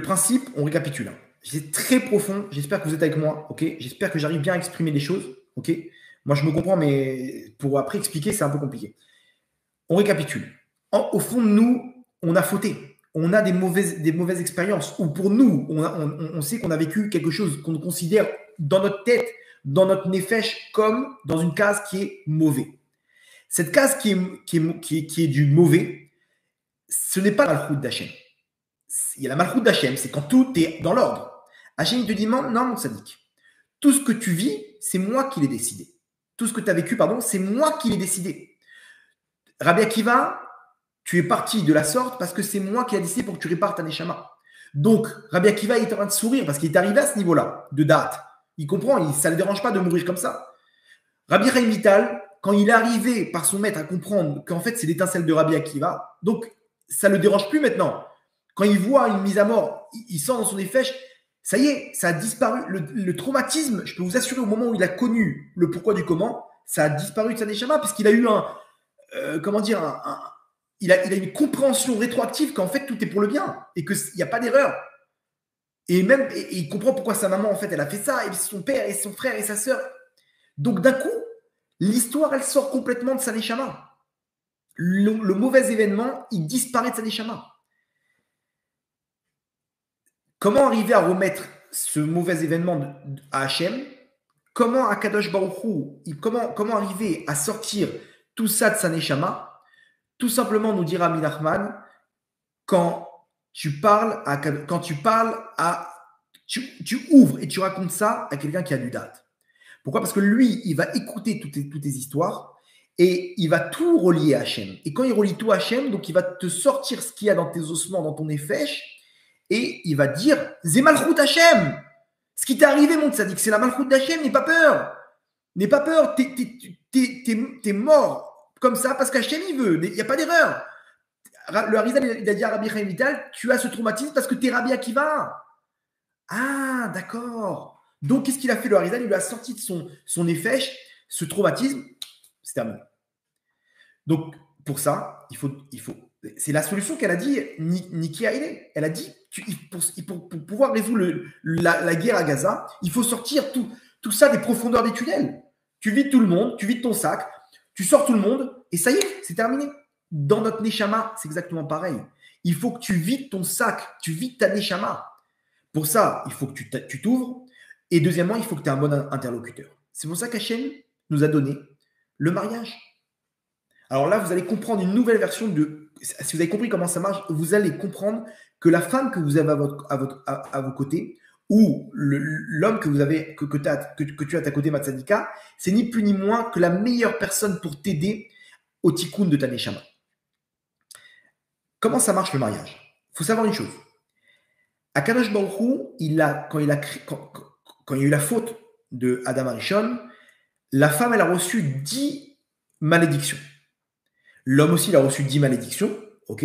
principe, on récapitule. C'est très profond. J'espère que vous êtes avec moi. Ok. J'espère que j'arrive bien à exprimer les choses. Ok. Moi, je me comprends, mais pour après expliquer, c'est un peu compliqué. On récapitule. Au fond de nous, on a fauté. On a des mauvaises expériences. Ou pour nous, on sait qu'on a vécu quelque chose qu'on considère dans notre tête, dans notre nefesh, comme dans une case qui est mauvais. Cette case qui est du mauvais, ce n'est pas la malchoute d'Hachem. Il y a la malchoute d'Hachem, c'est quand tout est dans l'ordre. Hachem te dit non, mon sadique. Tout ce que tu vis, c'est moi qui l'ai décidé. Tout ce que tu as vécu, c'est moi qui l'ai décidé. Rabbi Akiva, tu es parti de la sorte parce que c'est moi qui ai décidé pour que tu répares ta neshama. Donc, Rabbi Akiva est en train de sourire parce qu'il est arrivé à ce niveau-là de date. Il comprend, ça ne le dérange pas de mourir comme ça. Rabbi Chaim Vital, quand il est arrivé par son maître à comprendre qu'en fait c'est l'étincelle de Rabbi Akiva, donc ça ne le dérange plus maintenant. Quand il voit une mise à mort, il sent dans son nefesh, ça y est, ça a disparu. Le traumatisme, je peux vous assurer, au moment où il a connu le pourquoi du comment, ça a disparu de sa neshama, puisqu'il a eu il a une compréhension rétroactive qu'en fait tout est pour le bien et qu'il n'y a pas d'erreur. Et il comprend pourquoi sa maman, en fait, elle a fait ça, et son père, et son frère, et sa sœur. Donc d'un coup, L'histoire, elle sort complètement de sa neshama. Le mauvais événement, il disparaît de sa neshama. Comment arriver à remettre ce mauvais événement à Hachem? Comment Akadosh Baruch Hu, comment arriver à sortir tout ça de sa neshama? Tout simplement, nous dira Minachman, quand tu ouvres et tu racontes ça à quelqu'un qui a du date. Pourquoi? Parce que lui, il va écouter toutes tes histoires et il va tout relier à Hachem. Et quand il relie tout à Hachem, donc il va te sortir ce qu'il y a dans tes ossements, dans ton nefesh, et il va dire Zé Malchut Hachem. Ce qui t'est arrivé, mon tzaddik, c'est la Malchut d'Hachem, n'aie pas peur. N'aie pas peur, t'es mort comme ça parce qu'Hachem il veut, il n'y a pas d'erreur. Le Harizal, il a dit à Rabbi Chaim Vital, tu as ce traumatisme parce que t'es Rabbi Akiva. Ah, d'accord. Donc, qu'est-ce qu'il a fait, le Harizal? Il lui a sorti de son nefesh ce traumatisme. C'est terminé. Donc, pour ça, il faut c'est la solution qu'elle a dit, Niki Haile. Elle a dit, pour pouvoir résoudre la guerre à Gaza, il faut sortir tout ça des profondeurs des tunnels. Tu vides tout le monde, tu vides ton sac, tu sors tout le monde, et ça y est, c'est terminé. Dans notre Neshama, c'est exactement pareil. Il faut que tu vides ton sac, tu vides ta Neshama. Pour ça, il faut que tu t'ouvres. Et deuxièmement, il faut que tu aies un bon interlocuteur. C'est pour ça qu'Hachem nous a donné le mariage. Alors là, vous allez comprendre une nouvelle version de... Si vous avez compris comment ça marche, vous allez comprendre que la femme que vous avez à vos côtés, ou l'homme que tu as à ta côté, Matsadika, c'est ni plus ni moins que la meilleure personne pour t'aider au tikkun de ta neshama. Comment ça marche le mariage? Il faut savoir une chose. Akadosh Baruch Hu, quand il y a eu la faute de Adam Arishon, la femme, elle a reçu 10 malédictions. L'homme aussi, il a reçu 10 malédictions. Ok.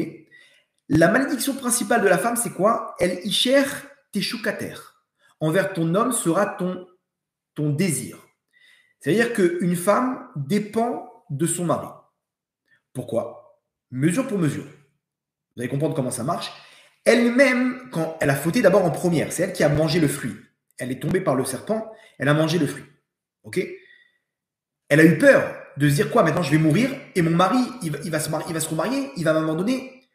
La malédiction principale de la femme, c'est quoi? Elle isher teshukater. Envers ton homme sera ton désir. C'est-à-dire qu'une femme dépend de son mari. Pourquoi? Mesure pour mesure. Vous allez comprendre comment ça marche. Elle-même, quand elle a fauté d'abord en première, c'est elle qui a mangé le fruit. Elle est tombée par le serpent, elle a mangé le fruit. Ok? Elle a eu peur de se dire quoi? Maintenant, je vais mourir et mon mari, il va se remarier, il va m'abandonner.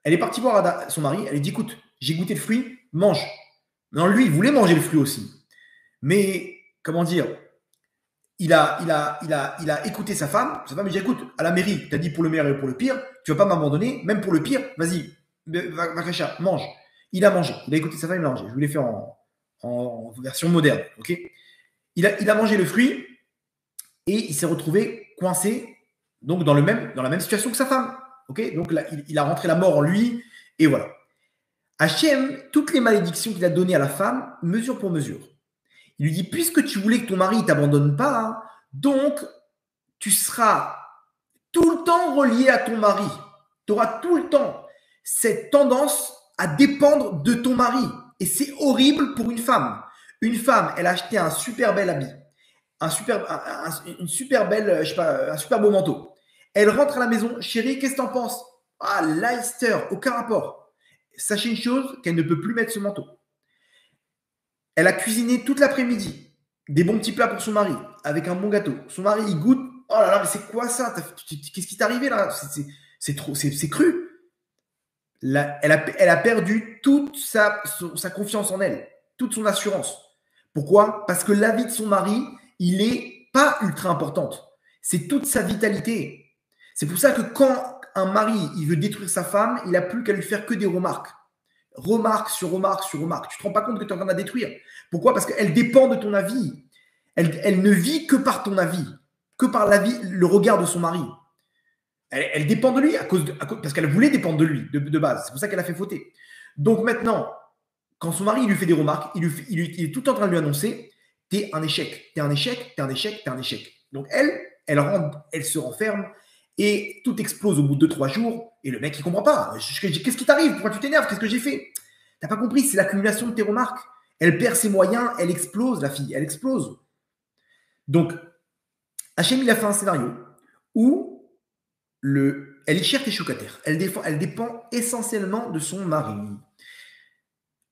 Elle est partie voir son mari, elle lui dit écoute, j'ai goûté le fruit, mange. Non, lui, il voulait manger le fruit aussi. Mais, comment dire, il a écouté sa femme lui dit écoute, à la mairie, tu as dit pour le meilleur et pour le pire, tu ne vas pas m'abandonner, même pour le pire, vas-y, va, mange. Il a mangé, il a écouté sa femme, il a mangé. Je vous l'ai fait en version moderne, ok? Il a mangé le fruit et il s'est retrouvé coincé, donc dans la même situation que sa femme, ok? Donc là, il a rentré la mort en lui, et voilà. Hachem, toutes les malédictions qu'il a données à la femme, mesure pour mesure. Il lui dit, puisque tu voulais que ton mari ne t'abandonne pas, hein, donc tu seras tout le temps relié à ton mari. Tu auras tout le temps cette tendance à dépendre de ton mari. Et c'est horrible pour une femme. Une femme, elle a acheté un super bel habit, un super belle, je sais pas, un super beau manteau. Elle rentre à la maison, chérie, qu'est-ce que t'en penses? Ah, Leicester, aucun rapport. Sachez une chose, qu'elle ne peut plus mettre ce manteau. Elle a cuisiné toute l'après-midi des bons petits plats pour son mari, avec un bon gâteau. Son mari, il goûte. Oh là là, mais c'est quoi ça? Qu'est-ce qui t'est arrivé là? C'est cru. Là, elle a perdu toute sa confiance en elle, toute son assurance. Pourquoi? Parce que la vie de son mari, il n'est pas ultra importante. C'est toute sa vitalité. C'est pour ça que quand un mari, il veut détruire sa femme, il n'a plus qu'à lui faire que des remarques. Remarque sur remarque sur remarque. Tu ne te rends pas compte que tu es en train de la détruire. Pourquoi? Parce qu'elle dépend de ton avis. Elle ne vit que par ton avis, que par le regard de son mari. Elle dépend de lui parce qu'elle voulait dépendre de lui de base. C'est pour ça qu'elle a fait fauter. Donc maintenant, quand son mari lui fait des remarques, il est tout en train de lui annoncer t'es un échec, t'es un échec, t'es un échec, t'es un échec. Donc elle se renferme et tout explose au bout de 2-3 jours. Et le mec, il ne comprend pas. Qu'est-ce qui t'arrive? Pourquoi tu t'énerves? Qu'est-ce que j'ai fait? T'as pas compris, c'est l'accumulation de tes remarques. Elle perd ses moyens, elle explose, la fille, elle explose. Donc, Hachem, il a fait un scénario où elle est chère teshukater. Elle dépend essentiellement de son mari.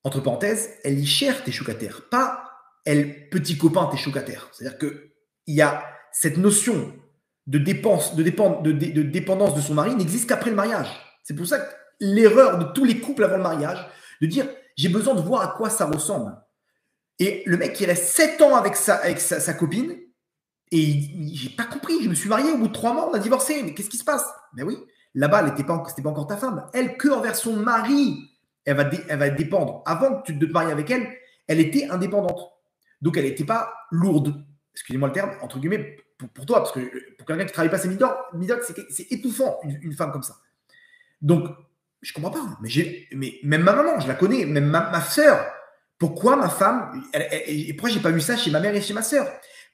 Entre parenthèses, elle est chère teshukater, pas elle petit copain teshukater. C'est-à-dire qu'il y a cette notion de dépendance de son mari n'existe qu'après le mariage. C'est pour ça que l'erreur de tous les couples avant le mariage, de dire j'ai besoin de voir à quoi ça ressemble. Et le mec, il reste 7 ans avec sa copine, et j'ai pas compris, je me suis marié, au bout de 3 mois, on a divorcé, mais qu'est-ce qui se passe? Ben oui, là-bas, c'était pas encore ta femme. Elle, que envers son mari, elle va dépendre. Avant de te marier avec elle, elle était indépendante. Donc, elle n'était pas lourde. Excusez-moi le terme, entre guillemets, pour toi, parce que pour quelqu'un qui ne travaille pas ses midotes, c'est étouffant, une femme comme ça. Donc, je comprends pas. Mais même ma maman, je la connais, même ma soeur. Pourquoi ma femme, et pourquoi j'ai pas vu ça chez ma mère et chez ma soeur?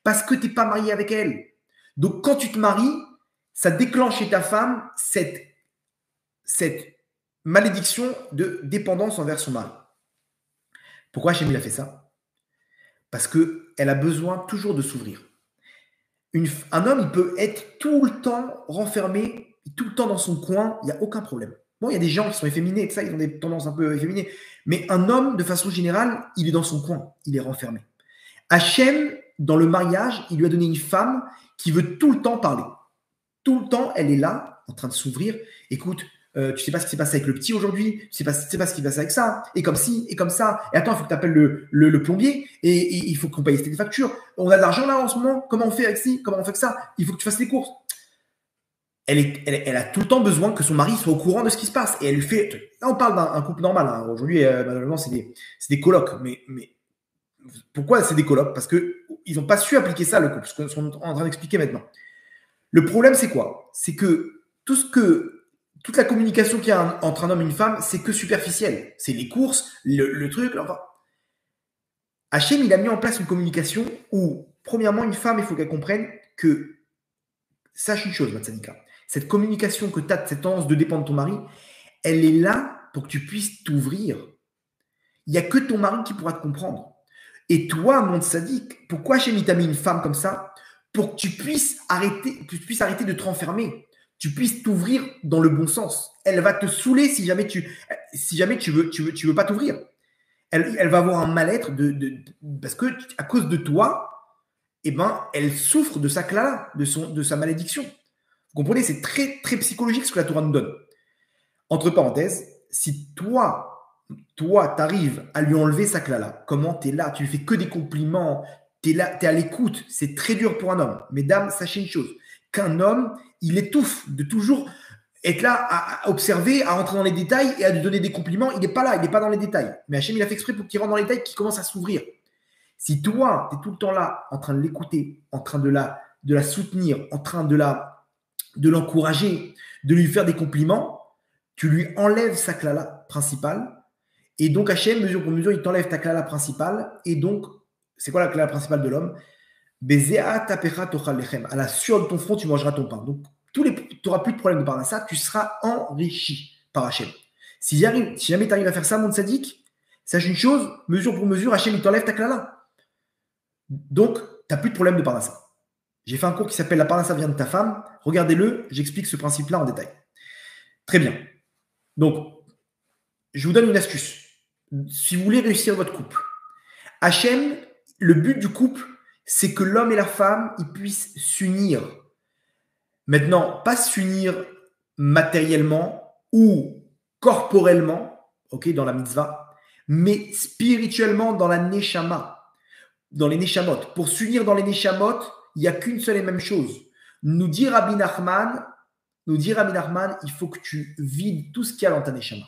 Parce que tu n'es pas marié avec elle. Donc, quand tu te maries, ça déclenche chez ta femme cette malédiction de dépendance envers son mari. Pourquoi Hachem a fait ça? Parce qu'elle a besoin toujours de s'ouvrir. Un homme, il peut être tout le temps renfermé, tout le temps dans son coin, il n'y a aucun problème. Bon, il y a des gens qui sont efféminés, et ça, ils ont des tendances un peu efféminées. Mais un homme, de façon générale, il est dans son coin, il est renfermé. Hachem, dans le mariage, il lui a donné une femme qui veut tout le temps parler. Tout le temps, elle est là, en train de s'ouvrir. Écoute, tu sais pas ce qui s'est passé avec le petit aujourd'hui, tu sais pas ce qui s'est passé avec ça, et comme ci, et comme ça. Et attends, il faut que tu appelles le plombier, et il faut qu'on paye tes factures. On a de l'argent là en ce moment, comment on fait avec ci, comment on fait avec ça? Il faut que tu fasses les courses. Elle a tout le temps besoin que son mari soit au courant de ce qui se passe. Et elle lui fait. Là, on parle d'un couple normal. Hein. Aujourd'hui, malheureusement, c'est des colocs. Mais pourquoi c'est des colocs? Parce qu'ils n'ont pas su appliquer ça, le couple. Ce qu'on est en train d'expliquer maintenant. Le problème, c'est quoi? C'est que toute la communication qu'il y a entre un homme et une femme, c'est que superficiel. C'est les courses, le truc. Enfin, Hachem, il a mis en place une communication où, premièrement, une femme, il faut qu'elle comprenne que. Sache une chose, Matsanika. Cette communication que tu as, cette tendance de dépendre de ton mari, elle est là pour que tu puisses t'ouvrir. Il n'y a que ton mari qui pourra te comprendre. Et toi, mon sadique, pourquoi Hachem t'a mis une femme comme ça? Pour que tu puisses arrêter de te renfermer. Tu puisses t'ouvrir dans le bon sens. Elle va te saouler si jamais tu veux pas t'ouvrir. Elle va avoir un mal-être parce que à cause de toi, eh ben, elle souffre de sa clala, de sa malédiction. Vous comprenez, c'est très, très psychologique ce que la Torah nous donne. Entre parenthèses, si toi, tu arrives à lui enlever sa clala, comment tu es là, tu lui fais que des compliments, tu es là, tu es à l'écoute, c'est très dur pour un homme. Mesdames, sachez une chose, qu'un homme, il étouffe de toujours être là à observer, à rentrer dans les détails et à lui donner des compliments. Il n'est pas là, il n'est pas dans les détails. Mais Hachem, il a fait exprès pour qu'il rentre dans les détails, qu'il commence à s'ouvrir. Si toi, tu es tout le temps là, en train de l'écouter, en train de la soutenir, en train de l'encourager, de lui faire des compliments, tu lui enlèves sa klala principale. Et donc, Hachem, mesure pour mesure, il t'enlève ta klala principale. Et donc, c'est quoi la klala principale de l'homme? À la sueur de ton front, tu mangeras ton pain. Donc, tu n'auras plus de problème de par ça, tu seras enrichi par Hachem. Si jamais tu arrives à faire ça, mon sadique, sache une chose, mesure pour mesure, Hachem, il t'enlève ta klala. Donc, tu n'as plus de problème de parnassa. J'ai fait un cours qui s'appelle La parnassa vient de ta femme. Regardez-le, j'explique ce principe-là en détail. Très bien. Donc, je vous donne une astuce. Si vous voulez réussir votre couple, Hachem, le but du couple, c'est que l'homme et la femme, ils puissent s'unir. Maintenant, pas s'unir matériellement ou corporellement, ok, dans la mitzvah, mais spirituellement dans la neshama. Dans les Neshamot. Pour s'unir dans les Neshamot, il n'y a qu'une seule et même chose. Nous dit Rabbi Nachman, il faut que tu vides tout ce qu'il y a dans ta Neshama.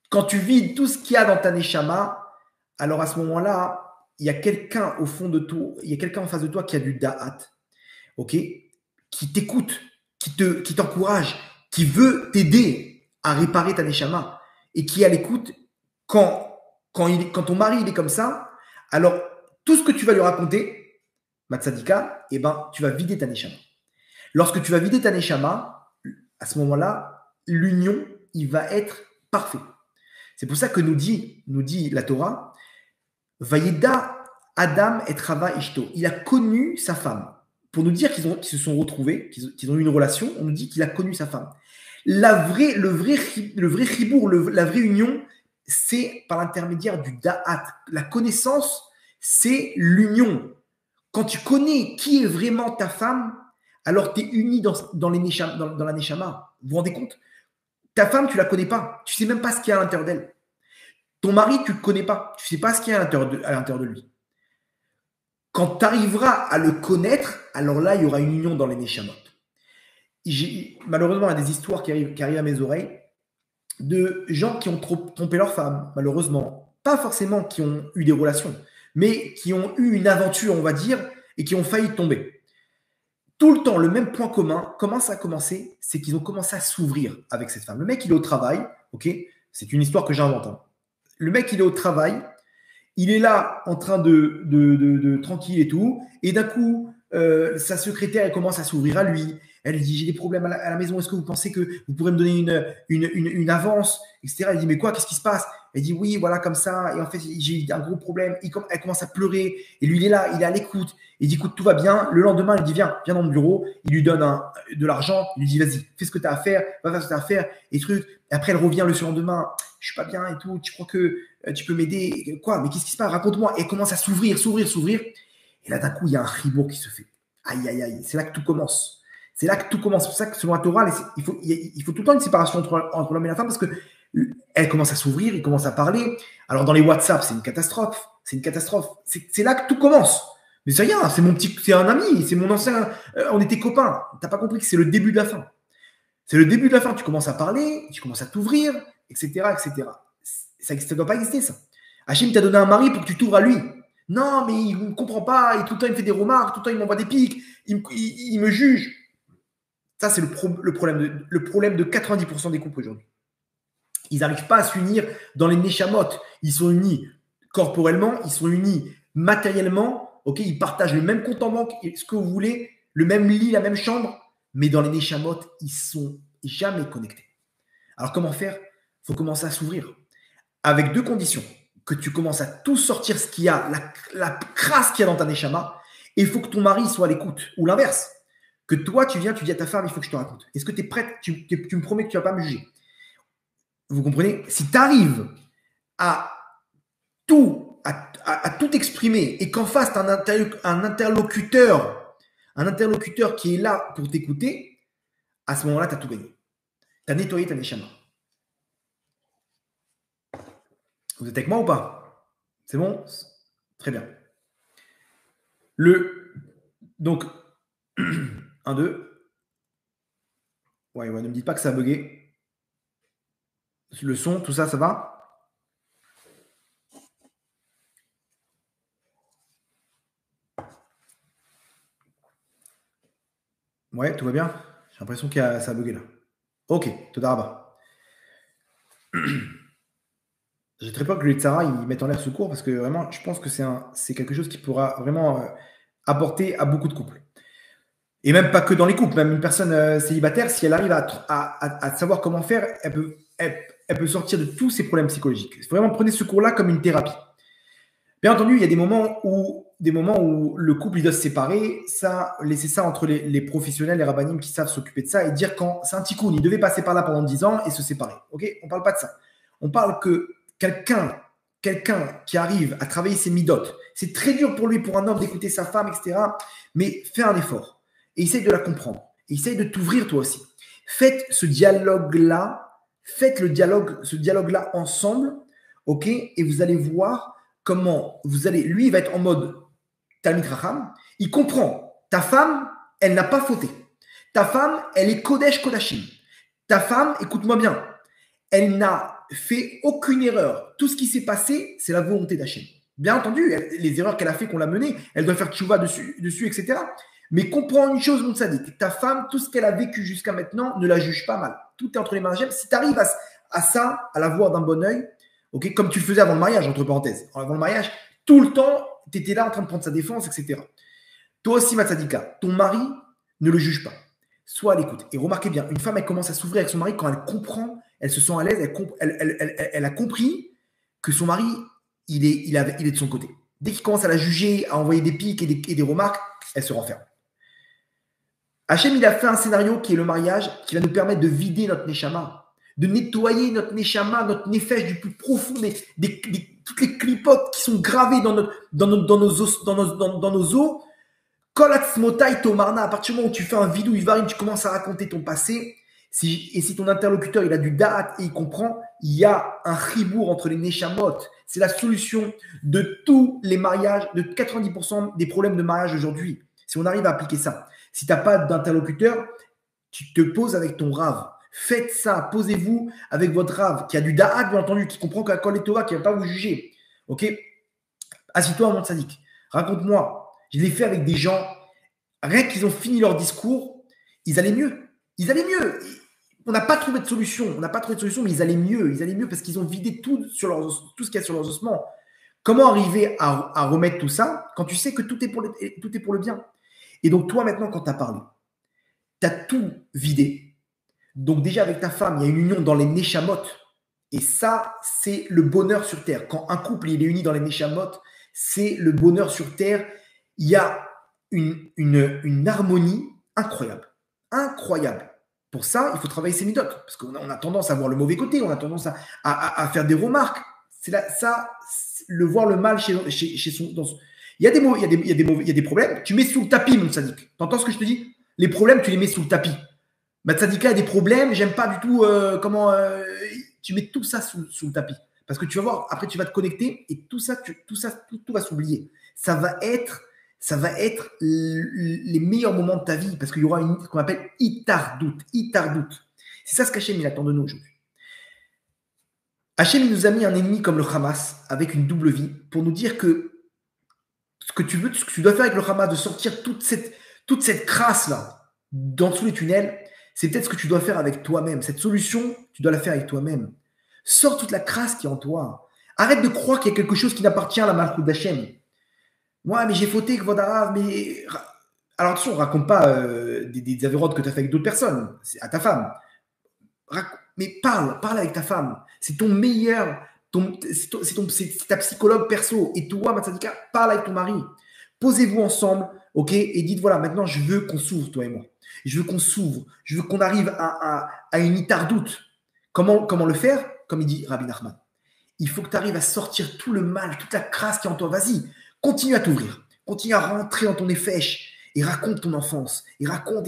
Quand tu vides tout ce qu'il y a dans ta Neshama, alors à ce moment-là, il y a quelqu'un au fond de toi, il y a quelqu'un en face de toi qui a du da'at, ok, qui t'écoute, qui t'encourage, qui veut t'aider à réparer ta Neshama et qui est à l'écoute quand ton mari il est comme ça, alors tout ce que tu vas lui raconter, Matsadika, eh ben, tu vas vider ta Neshama. Lorsque tu vas vider ta Neshama, à ce moment-là, l'union, il va être parfait. C'est pour ça que nous dit la Torah, Vayeda Adam et Chava Ishto. Il a connu sa femme. Pour nous dire qu'ils se sont retrouvés, qu'ils ont eu une relation, on nous dit qu'il a connu sa femme. Le vrai chibour, la vraie union, c'est par l'intermédiaire du da'at. La connaissance, c'est l'union. Quand tu connais qui est vraiment ta femme, alors tu es uni dans la Neshama. Vous vous rendez compte? Ta femme, tu ne la connais pas. Tu ne sais même pas ce qu'il y a à l'intérieur d'elle. Ton mari, tu ne le connais pas. Tu ne sais pas ce qu'il y a à l'intérieur de lui. Quand tu arriveras à le connaître, alors là, il y aura une union dans les Neshamot. Malheureusement, il y a des histoires qui arrivent à mes oreilles de gens qui ont trompé leur femme, malheureusement. Pas forcément qui ont eu des relations, mais qui ont eu une aventure, on va dire, et qui ont failli tomber. Tout le temps, le même point commun, comment ça a commencé? C'est qu'ils ont commencé à s'ouvrir avec cette femme. Le mec, il est au travail, ok? C'est une histoire que j'invente. Hein. Le mec, il est au travail, il est là en train de tranquille et tout, et d'un coup, sa secrétaire, elle commence à s'ouvrir à lui. Elle lui dit, j'ai des problèmes à la maison, est-ce que vous pensez que vous pourrez me donner une avance, etc. Elle dit, mais quoi, qu'est-ce qui se passe? Elle dit, oui, voilà, comme ça, et en fait, j'ai eu un gros problème. Elle commence à pleurer, et lui, il est là, il est à l'écoute. Il dit, écoute, tout va bien. Le lendemain, il dit, viens dans mon bureau. Il lui donne de l'argent, il lui dit, vas-y, fais ce que tu as à faire, va faire ce que tu as à faire, et trucs. Et après, elle revient le surlendemain, je suis pas bien et tout, tu crois que tu peux m'aider? Quoi? Mais qu'est-ce qui se passe? Raconte-moi. Et elle commence à s'ouvrir. Et là, d'un coup, il y a un ribourg qui se fait. Aïe, aïe, aïe, c'est là que tout commence. C'est là que tout commence. C'est pour ça que selon la Torah, il faut tout le temps une séparation entre l'homme et la femme parce que elle commence à s'ouvrir, il commence à parler. Alors dans les WhatsApp, c'est une catastrophe. C'est là que tout commence. Mais c'est rien, c'est un ami, c'est mon ancien. On était copains. T'as pas compris que c'est le début de la fin. C'est le début de la fin. Tu commences à parler, tu commences à t'ouvrir, etc., etc. Ça ne doit pas exister ça. Hachem t'a donné un mari pour que tu t'ouvres à lui. Non, mais il ne comprend pas. Tout le temps, il me fait des remarques. Tout le temps, il m'envoie des pics. Il me juge. Ça, c'est le problème de 90% des couples aujourd'hui. Ils n'arrivent pas à s'unir dans les neshamot. Ils sont unis corporellement, ils sont unis matériellement. Ok, ils partagent le même compte en banque, ce que vous voulez, le même lit, la même chambre. Mais dans les neshamot, ils sont jamais connectés. Alors, comment faire? Il faut commencer à s'ouvrir. Avec deux conditions. Que tu commences à tout sortir ce qu'il y a, la crasse qu'il y a dans ta neshama. Et il faut que ton mari soit à l'écoute. Ou l'inverse. Que toi, tu dis à ta femme, il faut que je te raconte. Est-ce que tu es prête? Tu me promets que tu ne vas pas me juger. Vous comprenez? Si tu arrives à tout exprimer et qu'en face, tu as un interlocuteur qui est là pour t'écouter, à ce moment-là, tu as tout gagné. Tu as nettoyé ta neshama. Vous êtes avec moi ou pas? C'est bon? Très bien. Donc, 1, 2. Ouais, ne me dites pas que ça a bugué. Le son, tout ça, ça va? Ouais, tout va bien? J'ai l'impression que ça a bugué là. Ok, Todaraba. J'ai très peur que les Tzara ils mettent en l'air ce cours parce que vraiment, je pense que c'est quelque chose qui pourra vraiment apporter à beaucoup de couples. Et même pas que dans les couples, même une personne célibataire, si elle arrive à savoir comment faire, elle peut sortir de tous ses problèmes psychologiques. Vraiment, prenez ce cours-là comme une thérapie. Bien entendu, il y a des moments où le couple il doit se séparer, laisser ça entre les professionnels, les rabbinim qui savent s'occuper de ça et dire quand c'est un tikkun, il devait passer par là pendant 10 ans et se séparer. Ok? On ne parle pas de ça. On parle que quelqu'un qui arrive à travailler ses midotes, c'est très dur pour lui, pour un homme, d'écouter sa femme, etc. Mais fais un effort et essaye de la comprendre. Et essaye de t'ouvrir toi aussi. Faites ce dialogue-là, ce dialogue-là ensemble, ok? Et vous allez voir comment lui, il va être en mode Talmid Racham. Il comprend. Ta femme, elle n'a pas fauté. Ta femme, elle est Kodesh Kodashim. Ta femme, écoute-moi bien, elle n'a fait aucune erreur. Tout ce qui s'est passé, c'est la volonté d'Hachem. Bien entendu, les erreurs qu'elle a fait, qu'on l'a menées, elle doit faire tchouva dessus, etc. Mais comprends une chose, mon sadique, ta femme, tout ce qu'elle a vécu jusqu'à maintenant, ne la juge pas mal. Tout est entre les mains d'Hachem. Si tu arrives à ça, à la voir d'un bon œil, okay, comme tu le faisais avant le mariage, entre parenthèses. Avant le mariage, tout le temps, tu étais là en train de prendre sa défense, etc. Toi aussi, ma tzadika, ton mari ne le juge pas. Sois à l'écoute. Et remarquez bien, une femme, elle commence à s'ouvrir avec son mari quand elle comprend, elle se sent à l'aise, elle a compris que son mari, il est de son côté. Dès qu'il commence à la juger, à envoyer des pics et des remarques, elle se renferme. Hachem, il a fait un scénario qui est le mariage, qui va nous permettre de vider notre neshama, de nettoyer notre neshama, notre nefesh du plus profond, toutes les clipotes qui sont gravées dans nos os, Kol atzmotai tomarna, à partir du moment où tu fais un vidou ivarim, tu commences à raconter ton passé, et si ton interlocuteur il a du da'at et il comprend, il y a un chibour entre les neshamot. C'est la solution de tous les mariages, de 90% des problèmes de mariage aujourd'hui. Si on arrive à appliquer ça. Si tu n'as pas d'interlocuteur, tu te poses avec ton rave. Faites ça, posez-vous avec votre rave qui a du da'at, bien entendu, qui comprend qu'à Kol et Tova, qui ne va pas vous juger. Ok? Assis-toi à mon sadique. Raconte-moi. Je l'ai fait avec des gens, rien qu'ils ont fini leur discours, ils allaient mieux. Ils allaient mieux. On n'a pas trouvé de solution. On n'a pas trouvé de solution, mais ils allaient mieux. Ils allaient mieux parce qu'ils ont vidé tout ce qu'il y a sur leurs ossements. Comment arriver à remettre tout ça quand tu sais que tout est pour le bien? Et donc, toi, maintenant, quand tu as parlé, tu as tout vidé. Donc, déjà, avec ta femme, il y a une union dans les neshamot. Et ça, c'est le bonheur sur terre. Quand un couple il est uni dans les neshamot, c'est le bonheur sur terre. Il y a une harmonie incroyable. Incroyable. Pour ça, il faut travailler ses midotes. Parce qu'on a tendance à voir le mauvais côté, on a tendance à faire des remarques. Voir le mal chez son. Il y a des mots, il y a des problèmes. Tu mets sous le tapis, mon sadique. Tu entends ce que je te dis? Les problèmes, tu les mets sous le tapis. Ma tzadika a des problèmes, j'aime pas du tout comment. Tu mets tout ça sous le tapis. Parce que tu vas voir, après tu vas te connecter et tout va s'oublier. Ça va être les meilleurs moments de ta vie parce qu'il y aura ce qu'on appelle itardout. C'est ça ce qu'Hachem il attend de nous aujourd'hui. Hachem il nous a mis un ennemi comme le Hamas avec une double vie pour nous dire que ce que tu dois faire avec le Hamas, de sortir toute cette crasse là dessous les tunnels, c'est peut-être ce que tu dois faire avec toi-même. Cette solution, tu dois la faire avec toi-même. Sors toute la crasse qui est en toi. Arrête de croire qu'il y a quelque chose qui n'appartient à la malchoute d'Hachem. Ouais, mais j'ai fauté, Kvodarav, mais. Alors attention, raconte pas des avérotes que tu as fait avec d'autres personnes. C'est à ta femme. Mais parle avec ta femme. C'est ton meilleur. C'est ta psychologue perso. Et toi, Matsadika, parle avec ton mari. Posez-vous ensemble, ok? Et dites voilà, maintenant, je veux qu'on s'ouvre, toi et moi. Je veux qu'on s'ouvre. Je veux qu'on arrive à une itardoute. Comment le faire? Comme il dit Rabbi Nachman. Il faut que tu arrives à sortir tout le mal, toute la crasse qui est en toi. Vas-y, continue à t'ouvrir. Continue à rentrer dans ton effèche et raconte ton enfance. Et raconte.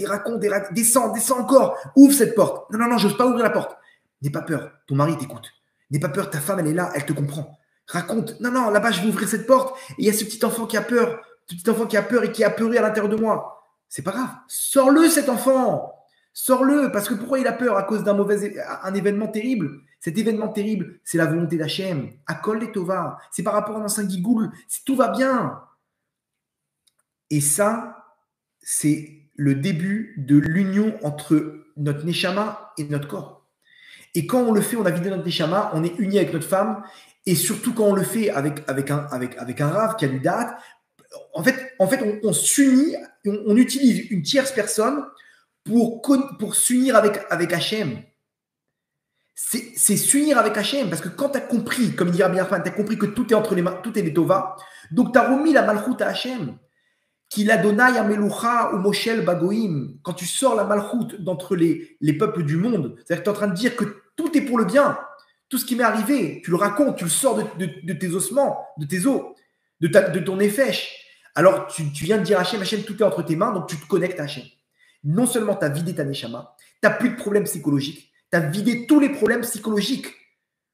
Descends encore. Ouvre cette porte. Non, je n'ose pas ouvrir la porte. N'aie pas peur. Ton mari t'écoute. N'aie pas peur. Ta femme, elle est là. Elle te comprend. Raconte. Non, là-bas, je vais ouvrir cette porte. Et il y a ce petit enfant qui a peur. Ce petit enfant qui a peur et qui a apeuré à l'intérieur de moi. C'est pas grave. Sors-le, cet enfant. Sors-le. Parce que pourquoi il a peur? À cause un événement terrible. Cet événement terrible, c'est la volonté d'Hachem. Akol et Tova. C'est par rapport à un ancien Gigoul. Tout va bien. Et ça, c'est le début de l'union entre notre Neshama et notre corps. Et quand on le fait, on a vidé notre Neshama, on est uni avec notre femme. Et surtout quand on le fait avec un Rav qui a du date, en fait on s'unit, on utilise une tierce personne pour s'unir avec Hachem. C'est s'unir avec Hachem, parce que quand tu as compris, comme il dit Rabbi Nachman, tu as compris que tout est entre les mains, tout est les Tova, donc tu as remis la malchoute à Hachem. Qu'il Adonai Amelucha ou Moshel Bagoim. Quand tu sors la malchoute d'entre les peuples du monde, c'est-à-dire que tu es en train de dire que tout est pour le bien. Tout ce qui m'est arrivé, tu le racontes, tu le sors de tes ossements, de tes os, de ton effèche. Alors tu viens de dire à Hachem, tout est entre tes mains, donc tu te connectes à Hachem. Non seulement tu as vidé ta Neshama, tu n'as plus de problèmes psychologiques, tu as vidé tous les problèmes psychologiques.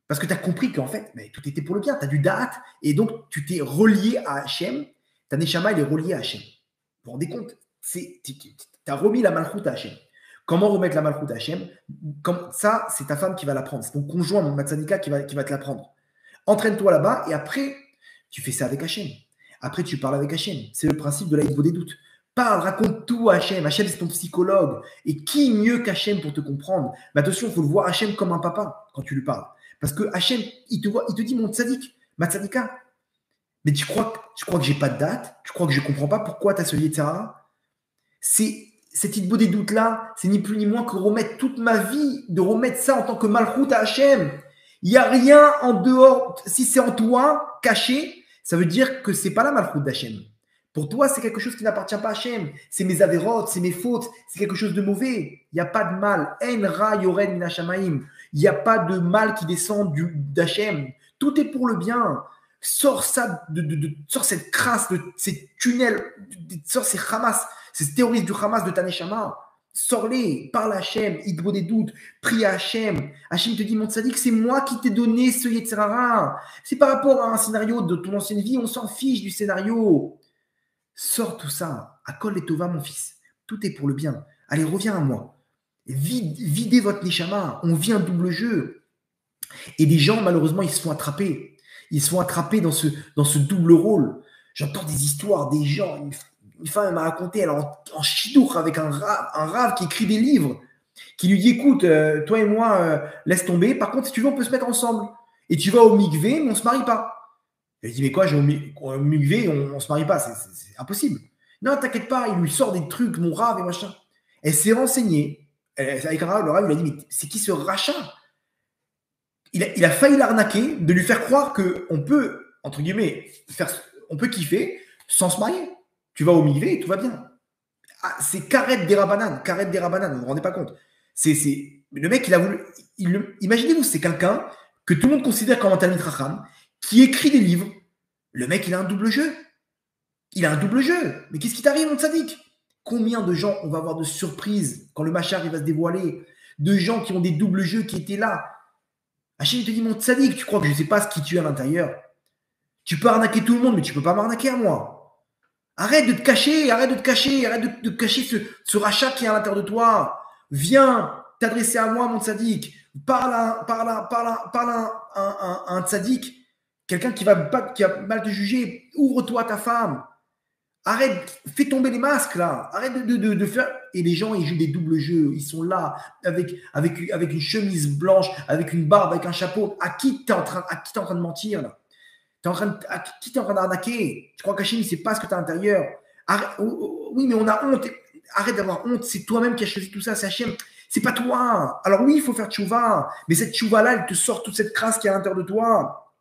Parce que tu as compris qu'en fait, tout était pour le bien. Tu as du da'at, et donc tu t'es relié à Hachem. Ta Neshama, il est relié à Hachem. Vous vous rendez compte? Tu as remis la malchoute à Hachem. Comment remettre la malchoute à Hachem? Ça, c'est ta femme qui va l'apprendre. C'est ton conjoint, mon Matsanika, qui va te l'apprendre. Entraîne-toi là-bas et après, tu fais ça avec Hachem. Après, tu parles avec Hachem. C'est le principe de la Hitbo des doutes. Parle, raconte tout à Hachem. Hachem, c'est ton psychologue. Et qui mieux qu'Hachem pour te comprendre? Mais attention, il faut le voir Hachem comme un papa quand tu lui parles. Parce que Hachem, il te dit, mon tzadik, Matsadika, mais tu crois que j'ai pas de date? Tu crois que je comprends pas pourquoi tu as ce Yetzirah? C'est cette Hitbo des doutes là, c'est ni plus ni moins que remettre toute ma vie, de remettre ça en tant que malchoute à Hachem. Il n'y a rien en dehors. Si c'est en toi, caché, ça veut dire que c'est pas la malchoute d'Hachem. Pour toi, c'est quelque chose qui n'appartient pas à Hachem. C'est mes avérotes, c'est mes fautes, c'est quelque chose de mauvais. Il n'y a pas de mal. En ra yored min hashamaim. Il n'y a pas de mal qui descend d'Hachem. Tout est pour le bien. Sors ça, sors cette crasse, de ces tunnels, sors ces Hamas, ces terroristes du Hamas de ta Neshama. Sors-les, parle à Hachem, il te vaut des doutes, prie à Hachem. Hachem te dit, mon tzaddik, c'est moi qui t'ai donné ce Yetzirara. C'est par rapport à un scénario de ton ancienne vie, on s'en fiche du scénario. Sors tout ça. Akol et Tova, mon fils. Tout est pour le bien. Allez, reviens à moi. Videz votre Neshama. On vit un double jeu. Et des gens, malheureusement, ils se font attraper. Ils se font attraper dans ce double rôle. J'entends des histoires, des gens. Une femme m'a raconté, elle est en chidour avec un rave qui écrit des livres, qui lui dit, écoute, toi et moi, laisse tomber. Par contre, si tu veux, on peut se mettre ensemble. Et tu vas au mikvé, mais on ne se marie pas. Elle dit, mais quoi, au mikvé, on ne se marie pas, c'est impossible. Non, t'inquiète pas, il lui sort des trucs, mon rave et machin. Elle s'est renseignée. Avec un rave, le rave, il a dit, mais c'est qui ce rachat? Il a failli l'arnaquer, de lui faire croire qu'on peut, entre guillemets, on peut kiffer sans se marier. Tu vas au mikvé et tout va bien. Ah, c'est Karet des Rabanan, vous ne vous rendez pas compte. Le mec, il a voulu. Imaginez-vous, c'est quelqu'un que tout le monde considère comme un Talmid Chacham, qui écrit des livres. Le mec, il a un double jeu. Il a un double jeu. Mais qu'est-ce qui t'arrive, mon tzaddik? Combien de gens on va avoir de surprises quand le Machar il va se dévoiler? De gens qui ont des doubles jeux qui étaient là. Hachem te dit, mon tzaddik, tu crois que je ne sais pas ce qui tu es à l'intérieur? Tu peux arnaquer tout le monde, mais tu ne peux pas m'arnaquer à moi. Arrête de te cacher, arrête de cacher ce rachat qui est à l'intérieur de toi. Viens t'adresser à moi, mon tzaddik. Parle à un tzaddik, quelqu'un qui va mal te juger. Ouvre-toi à ta femme. Arrête, fais tomber les masques là. Arrête de faire. Et les gens, ils jouent des doubles jeux. Ils sont là avec une chemise blanche, avec une barbe, avec un chapeau. À qui t'es en train de mentir là? Qui t'es en train d'arnaquer? Tu crois qu'Hachem, il ne sait pas ce que tu as à l'intérieur? Oui, mais on a honte. Arrête d'avoir honte. C'est toi-même qui as choisi tout ça. C'est Hachem. C'est pas toi. Alors oui, il faut faire tchouva. Mais cette tchouva-là, elle te sort toute cette crasse qui est à l'intérieur de toi.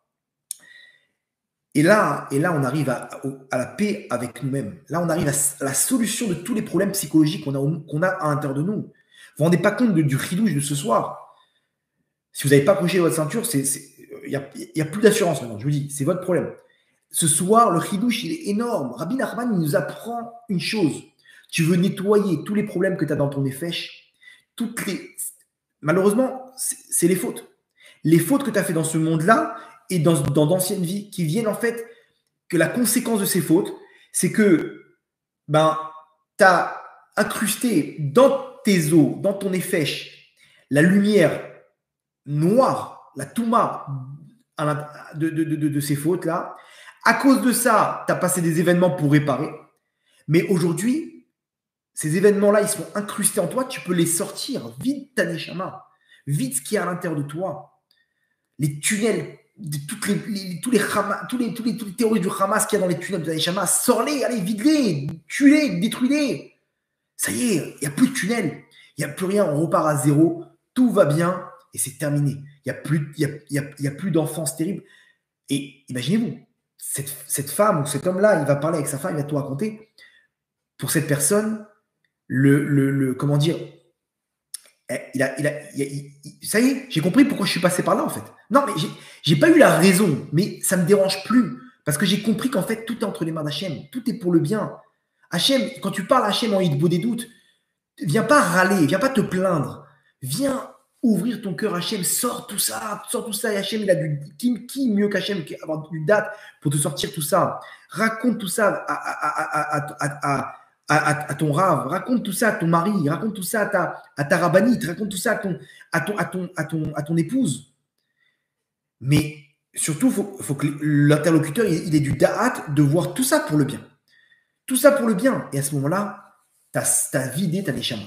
Et là, on arrive à la paix avec nous-mêmes. Là, on arrive à la solution de tous les problèmes psychologiques qu'on a à l'intérieur de nous. Vous ne vous rendez pas compte du chidouche de ce soir? Si vous n'avez pas accroché votre ceinture, il n'y a plus d'assurance maintenant, je vous dis, c'est votre problème. Ce soir, le chidouche, il est énorme. Rabbi Nachman, il nous apprend une chose. Tu veux nettoyer tous les problèmes que tu as dans ton nefesh, malheureusement, c'est les fautes. Les fautes que tu as fait dans ce monde-là et dans d'anciennes vies qui viennent en fait, que la conséquence de ces fautes, c'est que tu as incrusté dans tes os, dans ton nefesh, la lumière noire, la touma de ces fautes-là. À cause de ça, tu as passé des événements pour réparer. Mais aujourd'hui, ces événements-là, ils sont incrustés en toi. Tu peux les sortir. Vide ta neshama. Vide ce qui est à l'intérieur de toi. Les tunnels, tous les théories du Hamas qu'il y a dans les tunnels de ta neshama, sors-les, allez, vide-les, tue-les, détruis-les. Ça y est, il n'y a plus de tunnels. Il n'y a plus rien. On repart à zéro. Tout va bien et c'est terminé. Il n'y a plus d'enfance terrible. Et imaginez-vous, cette femme ou cet homme-là, il va parler avec sa femme, il va tout raconter. Pour cette personne, comment dire, ça y est, j'ai compris pourquoi je suis passé par là en fait. Non, mais j'ai pas eu la raison, mais ça me dérange plus parce que j'ai compris qu'en fait tout est entre les mains d'Hachem, tout est pour le bien. Hachem, quand tu parles à Hachem en hitbo des doutes, viens pas râler, viens pas te plaindre, viens ouvrir ton cœur à Hachem, sors tout ça, et Hachem, il a qui mieux qu'Hachem avoir une date pour te sortir tout ça. Raconte tout ça à ton rave, raconte tout ça à ton mari, raconte tout ça à ta rabbinite, raconte tout ça à ton épouse. Mais surtout, faut que l'interlocuteur il ait du da'at de voir tout ça pour le bien. Tout ça pour le bien. Et à ce moment-là, tu as vidé ta neshama,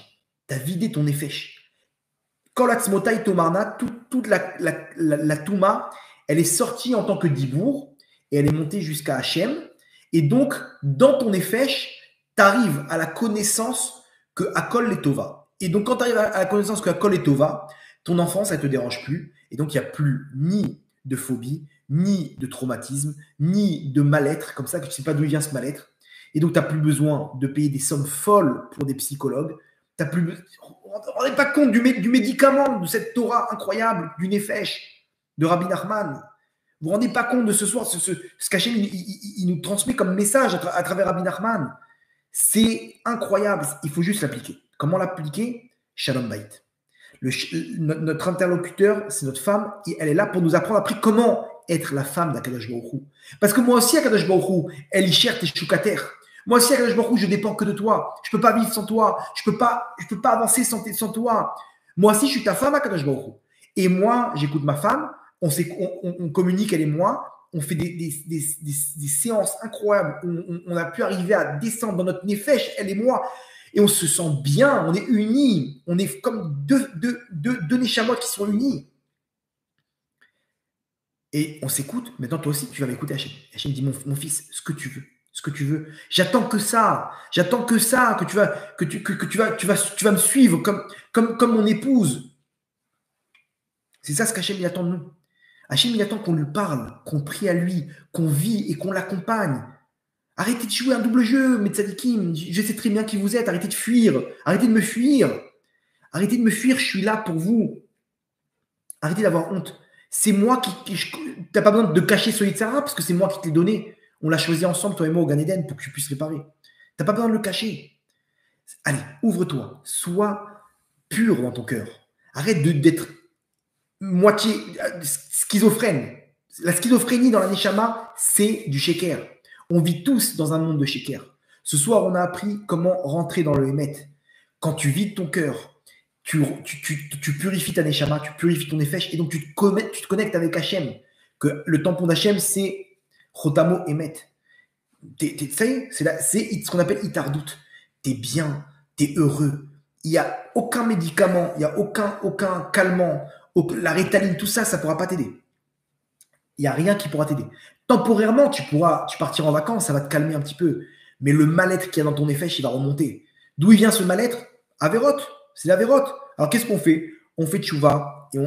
tu as vidé ton nefesh. Quand la tzmotai tomarna, toute la touma, elle est sortie en tant que dibour et elle est montée jusqu'à Hachem. Et donc, dans ton nefesh, tu arrives à la connaissance que Akol est Tova. Et donc, quand tu arrives à la connaissance que Akol est Tova, ton enfance, elle ne te dérange plus. Et donc, il n'y a plus ni de phobie, ni de traumatisme, ni de mal-être, comme ça que tu ne sais pas d'où vient ce mal-être. Et donc, tu n'as plus besoin de payer des sommes folles pour des psychologues. On ne rend pas compte du médicament, de cette Torah incroyable, du Nefesh, de Rabbi Nachman. Vous vous rendez pas compte de ce soir, ce qu'Hachem il nous transmet comme message à travers Rabbi Nachman. C'est incroyable. Il faut juste l'appliquer. Comment l'appliquer? Shalom Bayit. Notre interlocuteur, c'est notre femme. Et elle est là pour nous apprendre après comment être la femme d'Akadosh Baruch Hu. Parce que moi aussi, Akadosh Baruch Hu, Elishert et Shukater. Moi aussi, Akadosh Baruch Hu, je dépends que de toi. Je ne peux pas vivre sans toi. Je ne peux pas avancer sans toi. Moi aussi, je suis ta femme, Akadosh Baruch Hu. Et moi, j'écoute ma femme. On communique, elle et moi. On fait des séances incroyables. On a pu arriver à descendre dans notre nefesh, elle et moi. Et on se sent bien, on est unis. On est comme deux neshamot qui sont unis. Et on s'écoute. Maintenant, toi aussi, tu vas m'écouter, Hachem. Hachem dit, mon fils, ce que tu veux. J'attends que ça. Que tu vas me suivre comme mon épouse. C'est ça ce qu'Hachem il attend de nous. Hachem il attend qu'on lui parle, qu'on prie à lui, qu'on vit et qu'on l'accompagne. Arrêtez de jouer un double jeu, mes tzadikim. Je sais très bien qui vous êtes. Arrêtez de fuir. Arrêtez de me fuir. Arrêtez de me fuir. Je suis là pour vous. Arrêtez d'avoir honte. C'est moi qui t'as pas besoin de cacher ce Yitzhara parce que c'est moi qui te l'ai donné. On l'a choisi ensemble, toi et moi, au Gan Eden, pour que tu puisses réparer. T'as pas besoin de le cacher. Allez, ouvre-toi. Sois pur dans ton cœur. Arrête d'être moitié schizophrène. La schizophrénie dans la Neshama, c'est du sheker. On vit tous dans un monde de sheker. Ce soir, on a appris comment rentrer dans le Hémet. Quand tu vides ton cœur, tu purifies ta Neshama, tu purifies ton Nefesh, et donc tu te connectes avec Hachem. Que le tampon d'Hachem, c'est Chotamo Hémet. C'est ce qu'on appelle Itardout. T'es bien, t'es heureux. Il n'y a aucun médicament, il n'y a aucun calmant, la rétaline, tout ça, ça ne pourra pas t'aider. Il n'y a rien qui pourra t'aider. Temporairement, tu partiras en vacances, ça va te calmer un petit peu. Mais le mal-être qu'il y a dans ton effet, il va remonter. D'où il vient ce mal-être? Averot. C'est l'Averot. Alors qu'est-ce qu'on fait? On fait tchouva et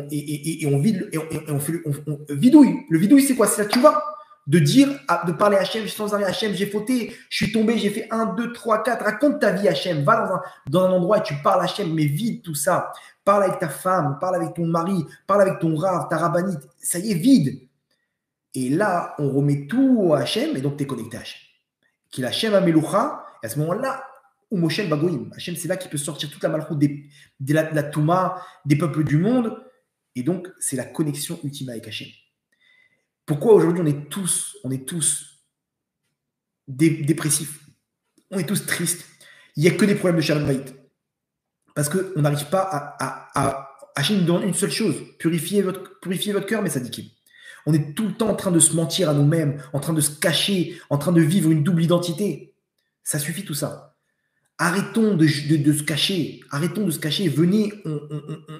on vide, on fait vidouille. Le vidouille, c'est quoi? C'est la tchouva. De parler à Hachem sans arrêt. Hachem, j'ai fauté, je suis tombé, j'ai fait 1, 2, 3, 4. Raconte ta vie, Hachem. Va dans un endroit et tu parles à Hachem, mais vide tout ça. Parle avec ta femme, parle avec ton mari, parle avec ton rav, ta rabbinite. Ça y est, vide. Et là, on remet tout à Hachem et donc tu es connecté à Hachem. Qu'il Hachem a Meloucha, et à ce moment-là, ou Moshe Bagoïm. Hachem, c'est là qu'il peut sortir toute la malchoute de la Touma, des peuples du monde. Et donc, c'est la connexion ultime avec Hachem. Pourquoi aujourd'hui on est tous dépressifs? On est tous tristes. Il n'y a que des problèmes de Shalom Bayit. Parce qu'on n'arrive pas à Hachem nous demande une seule chose, purifier votre cœur, mais ça dit qu'il. On est tout le temps en train de se mentir à nous-mêmes, en train de se cacher, en train de vivre une double identité. Ça suffit tout ça. Arrêtons de se cacher. Arrêtons de se cacher. Venez,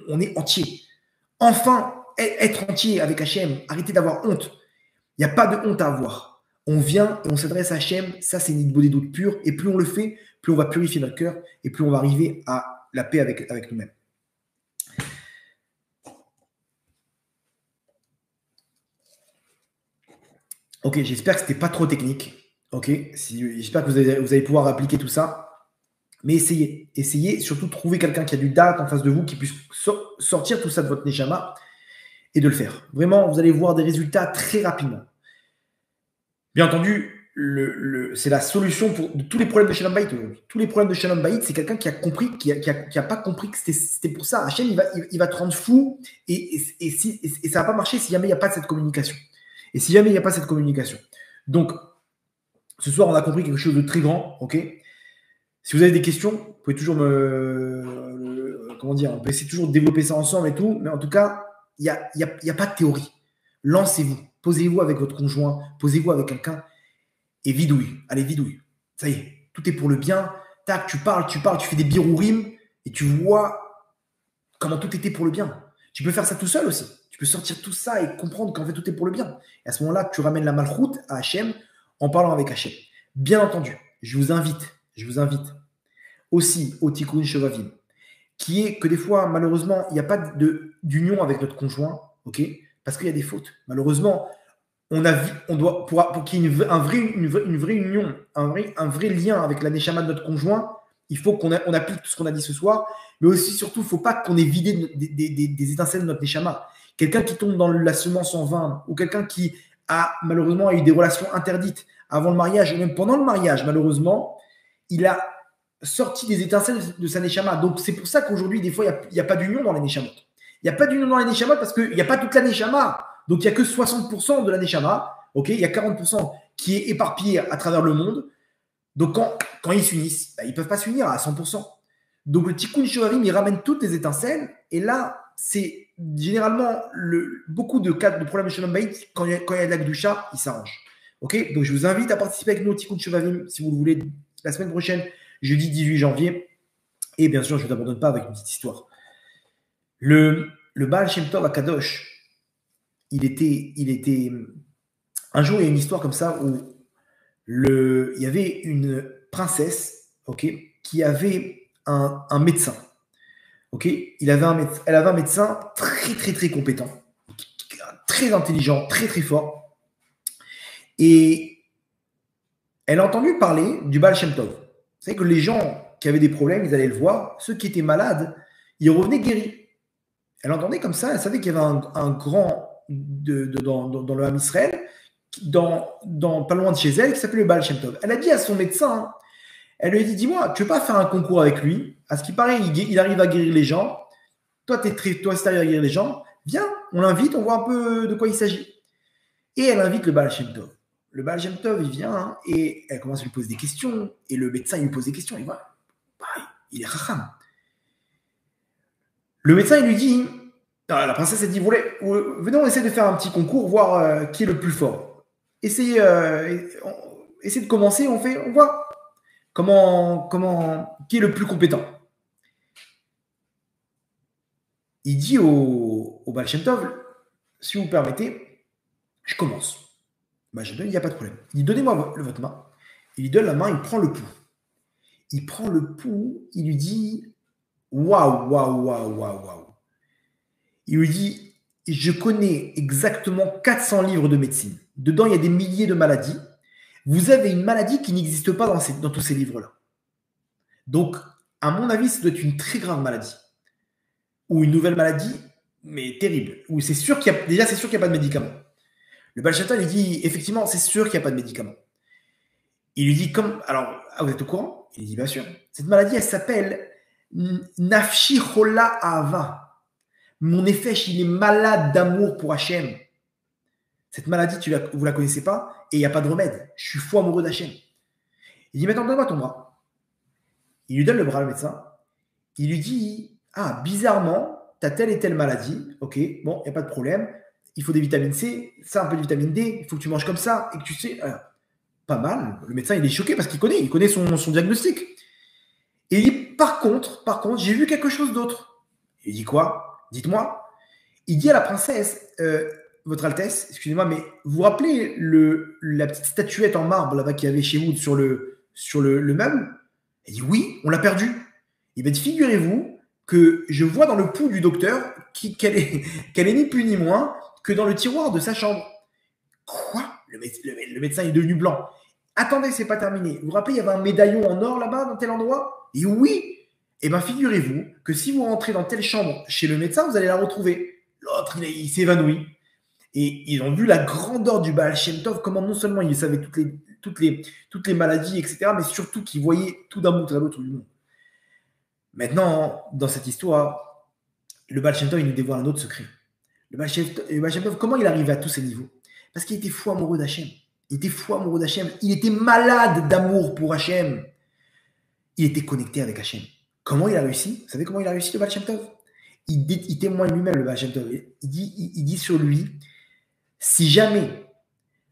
on est entier. Enfin, être entier avec Hachem. Arrêtez d'avoir honte. Il n'y a pas de honte à avoir. On vient et on s'adresse à Hachem. Ça, c'est une bonne doute pure. Et plus on le fait, plus on va purifier notre cœur et plus on va arriver à la paix avec nous-mêmes. Ok, j'espère que ce n'était pas trop technique. Ok, j'espère que vous allez pouvoir appliquer tout ça. Mais essayez, surtout trouver quelqu'un qui a du date en face de vous, qui puisse sortir tout ça de votre neshama et de le faire. Vraiment, vous allez voir des résultats très rapidement. Bien entendu, c'est la solution pour tous les problèmes de Shalom Bayit. Tous les problèmes de Shalom Bayit, c'est quelqu'un qui a compris, qui a pas compris que c'était pour ça. Hachem, il va te rendre fou et ça va pas marcher si jamais il n'y a pas de cette communication. Et si jamais il n'y a pas cette communication. Donc, ce soir, on a compris quelque chose de très grand, ok? Si vous avez des questions, vous pouvez toujours on peut essayer toujours de développer ça ensemble et tout, mais en tout cas, il n'y a pas de théorie. Lancez-vous, posez-vous avec votre conjoint, posez-vous avec quelqu'un et vidouille. Allez, vidouille. Ça y est, tout est pour le bien. Tac, tu parles, tu fais des birourim et tu vois comment tout était pour le bien. Tu peux faire ça tout seul aussi. Tu peux sortir tout ça et comprendre qu'en fait tout est pour le bien. Et à ce moment-là, tu ramènes la malchoute à Hachem en parlant avec Hachem. Bien entendu, je vous invite aussi au Tikkun Shovavim, qui est que des fois, malheureusement, il n'y a pas d'union avec notre conjoint, ok? Parce qu'il y a des fautes. Malheureusement, pour qu'il y ait une vraie union, un vrai lien avec la Neshama de notre conjoint, il faut qu'on applique tout ce qu'on a dit ce soir, mais aussi, surtout, il ne faut pas qu'on ait vidé des étincelles de notre Neshama, quelqu'un qui tombe dans la semence en vin, ou quelqu'un qui a malheureusement eu des relations interdites avant le mariage, ou même pendant le mariage, malheureusement, il a sorti des étincelles de sa Neshama. Donc c'est pour ça qu'aujourd'hui, des fois, il n'y a pas d'union dans les Neshamot. Il n'y a pas d'union dans les Neshamot parce qu'il n'y a pas toute la Neshama. Donc il n'y a que 60% de la Neshama. Ok, il y a 40% qui est éparpillé à travers le monde. Donc quand ils s'unissent, ils ne peuvent pas s'unir à 100%. Donc le Tikkun Shovavim, il ramène toutes les étincelles. Et là, c'est généralement beaucoup de cas de problèmes de Shalom Bayit, quand il y a de la Kedusha, ils s'arrangent. Ok, donc je vous invite à participer avec nous au Tikkun Shovavim si vous le voulez la semaine prochaine, jeudi 18 janvier. Et bien sûr, je ne vous abandonne pas avec une petite histoire. Le Baal Shem Tov à Kadosh, il était. Un jour, il y a une histoire comme ça où il y avait une princesse, ok, qui avait un médecin. Ok, elle avait un médecin très, très, très compétent, très intelligent, très, très fort. Et elle a entendu parler du Baal Shem Tov. Vous savez que les gens qui avaient des problèmes, ils allaient le voir. Ceux qui étaient malades, ils revenaient guéris. Elle entendait comme ça, elle savait qu'il y avait un grand dans le Ham Israël, pas loin de chez elle, qui s'appelait le Baal Shem Tov. Elle a dit à son médecin, elle lui a dit, dis-moi, tu veux pas faire un concours avec lui? À ce qui paraît, il arrive à guérir les gens. Toi, si tu arrives à guérir les gens, viens, on l'invite, on voit un peu de quoi il s'agit. Et elle invite le Baal Shem Tov. Le Baal Shem Tov, il vient et elle commence à lui poser des questions. Et le médecin, il lui pose des questions. Il voit, il est racham. Le médecin, il lui dit, la princesse, elle dit, venez, on essaie de faire un petit concours, voir qui est le plus fort. Essayez de commencer, on voit qui est le plus compétent. Il dit au Baal Shem Tov, si vous permettez, je commence. Je donne, il n'y a pas de problème. Il dit, donnez-moi votre main. Il lui donne la main, il prend le pouls. Il prend le pouls, il lui dit, waouh. Il lui dit, je connais exactement 400 livres de médecine. Dedans, il y a des milliers de maladies. Vous avez une maladie qui n'existe pas dans tous ces livres-là. Donc, à mon avis, ça doit être une très grave maladie. Ou une nouvelle maladie, mais terrible. Ou c'est sûr qu'il n'y a pas de médicament. Le Baal Shem Tov, il dit, effectivement, c'est sûr qu'il n'y a pas de médicament. Il lui dit, alors, vous êtes au courant? Il dit, bien sûr. Cette maladie, elle s'appelle Nafshi Chola Ahava. Mon nefesh, il est malade d'amour pour Hachem. Cette maladie, vous ne la connaissez pas et il n'y a pas de remède. Je suis fou amoureux d'Hachem. Il dit, maintenant, donne-moi ton bras. Il lui donne le bras, le médecin. Il lui dit, bizarrement, tu as telle et telle maladie. Ok, bon, il n'y a pas de problème. Il faut des vitamines C, ça, un peu de vitamine D. Il faut que tu manges comme ça et que tu sais. Pas mal. Le médecin, il est choqué parce qu'il connaît son diagnostic. Et il dit, par contre, j'ai vu quelque chose d'autre. Il dit quoi? Dites-moi. Il dit à la princesse, votre Altesse, excusez-moi, mais vous vous rappelez la petite statuette en marbre là-bas qu'il y avait chez vous sur le meuble? Elle dit, oui, on l'a perdue. Il va dire, figurez-vous que je vois dans le pouls du docteur qu'elle est ni plus ni moins que dans le tiroir de sa chambre. Quoi? Le médecin est devenu blanc. Attendez, c'est pas terminé. Vous vous rappelez, il y avait un médaillon en or là-bas dans tel endroit? Et oui. Eh bien, figurez-vous que si vous rentrez dans telle chambre chez le médecin, vous allez la retrouver. L'autre, il s'évanouit. Et ils ont vu la grandeur du Baal Shem Tov, comment non seulement il savait toutes les maladies, etc., mais surtout qu'il voyait tout d'un bout à l'autre du monde. Maintenant, dans cette histoire, le Baal Shem Tov, il nous dévoile un autre secret. Le Baal Shem Tov, comment il arrivait à tous ces niveaux? Parce qu'il était fou amoureux d'Hachem. Il était fou amoureux d'Hachem. Il était malade d'amour pour Hachem. Il était connecté avec Hachem. Comment il a réussi? Vous savez comment il a réussi, le Baal Shem Tov? Il témoigne lui-même, le Baal Shem Tov. Il dit sur lui, si jamais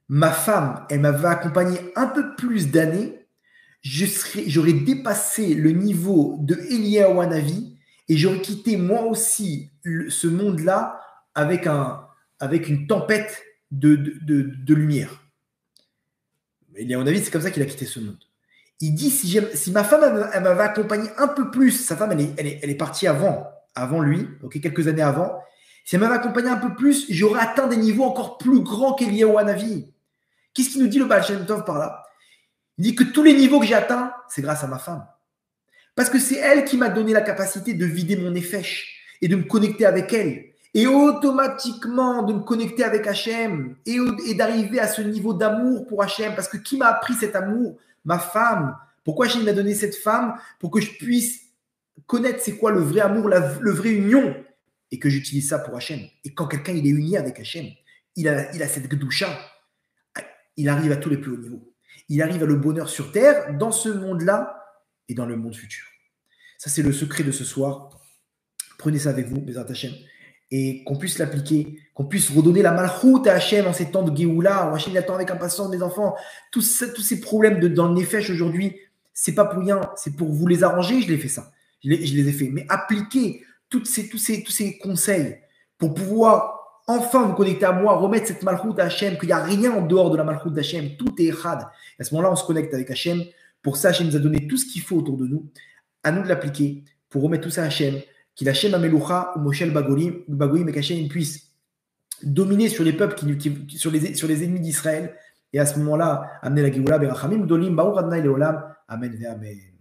ma femme, elle m'avait accompagné un peu plus d'années, j'aurais dépassé le niveau de Eliyahu Hanavi et j'aurais quitté moi aussi ce monde-là avec une tempête de lumière. Eliyahu Hanavi, c'est comme ça qu'il a quitté ce monde. Il dit, si ma femme elle m'avait accompagné un peu plus, sa femme elle est partie avant lui, okay, quelques années avant, si elle m'avait accompagné un peu plus, j'aurais atteint des niveaux encore plus grands qu'Eliyahu Hanavi. Qu'est-ce qu'il nous dit le Baal Shem Tov par là? Il dit que tous les niveaux que j'ai atteints, c'est grâce à ma femme. Parce que c'est elle qui m'a donné la capacité de vider mon nefesh et de me connecter avec elle. et automatiquement de me connecter avec Hachem et d'arriver à ce niveau d'amour pour Hachem. Parce que qui m'a appris cet amour? Ma femme. Pourquoi Hachem m'a donné cette femme? Pour que je puisse connaître c'est quoi le vrai amour, le vrai union, et que j'utilise ça pour Hachem. Et quand quelqu'un il est uni avec Hachem, il a cette gdoucha, il arrive à tous les plus hauts niveaux. Il arrive à le bonheur sur terre, dans ce monde-là et dans le monde futur. Ça, c'est le secret de ce soir. Prenez ça avec vous, Bezrat Hachem, et qu'on puisse l'appliquer, qu'on puisse redonner la malchoute à Hachem en ces temps de Géoula, où Hachem attend avec impatience mes enfants. Tous ces problèmes dans le Nefesh aujourd'hui, c'est pas pour rien, c'est pour vous les arranger, je l'ai fait ça. Je les ai fait. Mais appliquez tous ces conseils pour pouvoir enfin vous connecter à moi, remettre cette malchoute à Hachem, qu'il n'y a rien en dehors de la malchoute d'Hachem, tout est Echad. À ce moment-là, on se connecte avec Hachem. Pour ça, Hachem nous a donné tout ce qu'il faut autour de nous. À nous de l'appliquer pour remettre tout ça à Hachem, qu'il Hachem Ameloucha ou Moshel Bagoïm, et qu'Hachem puisse dominer sur les peuples, sur les ennemis d'Israël, et à ce moment-là, amener la Géoula, Berachamim, Dolim, Baruch Adonai Leolam, Amen ve Amen.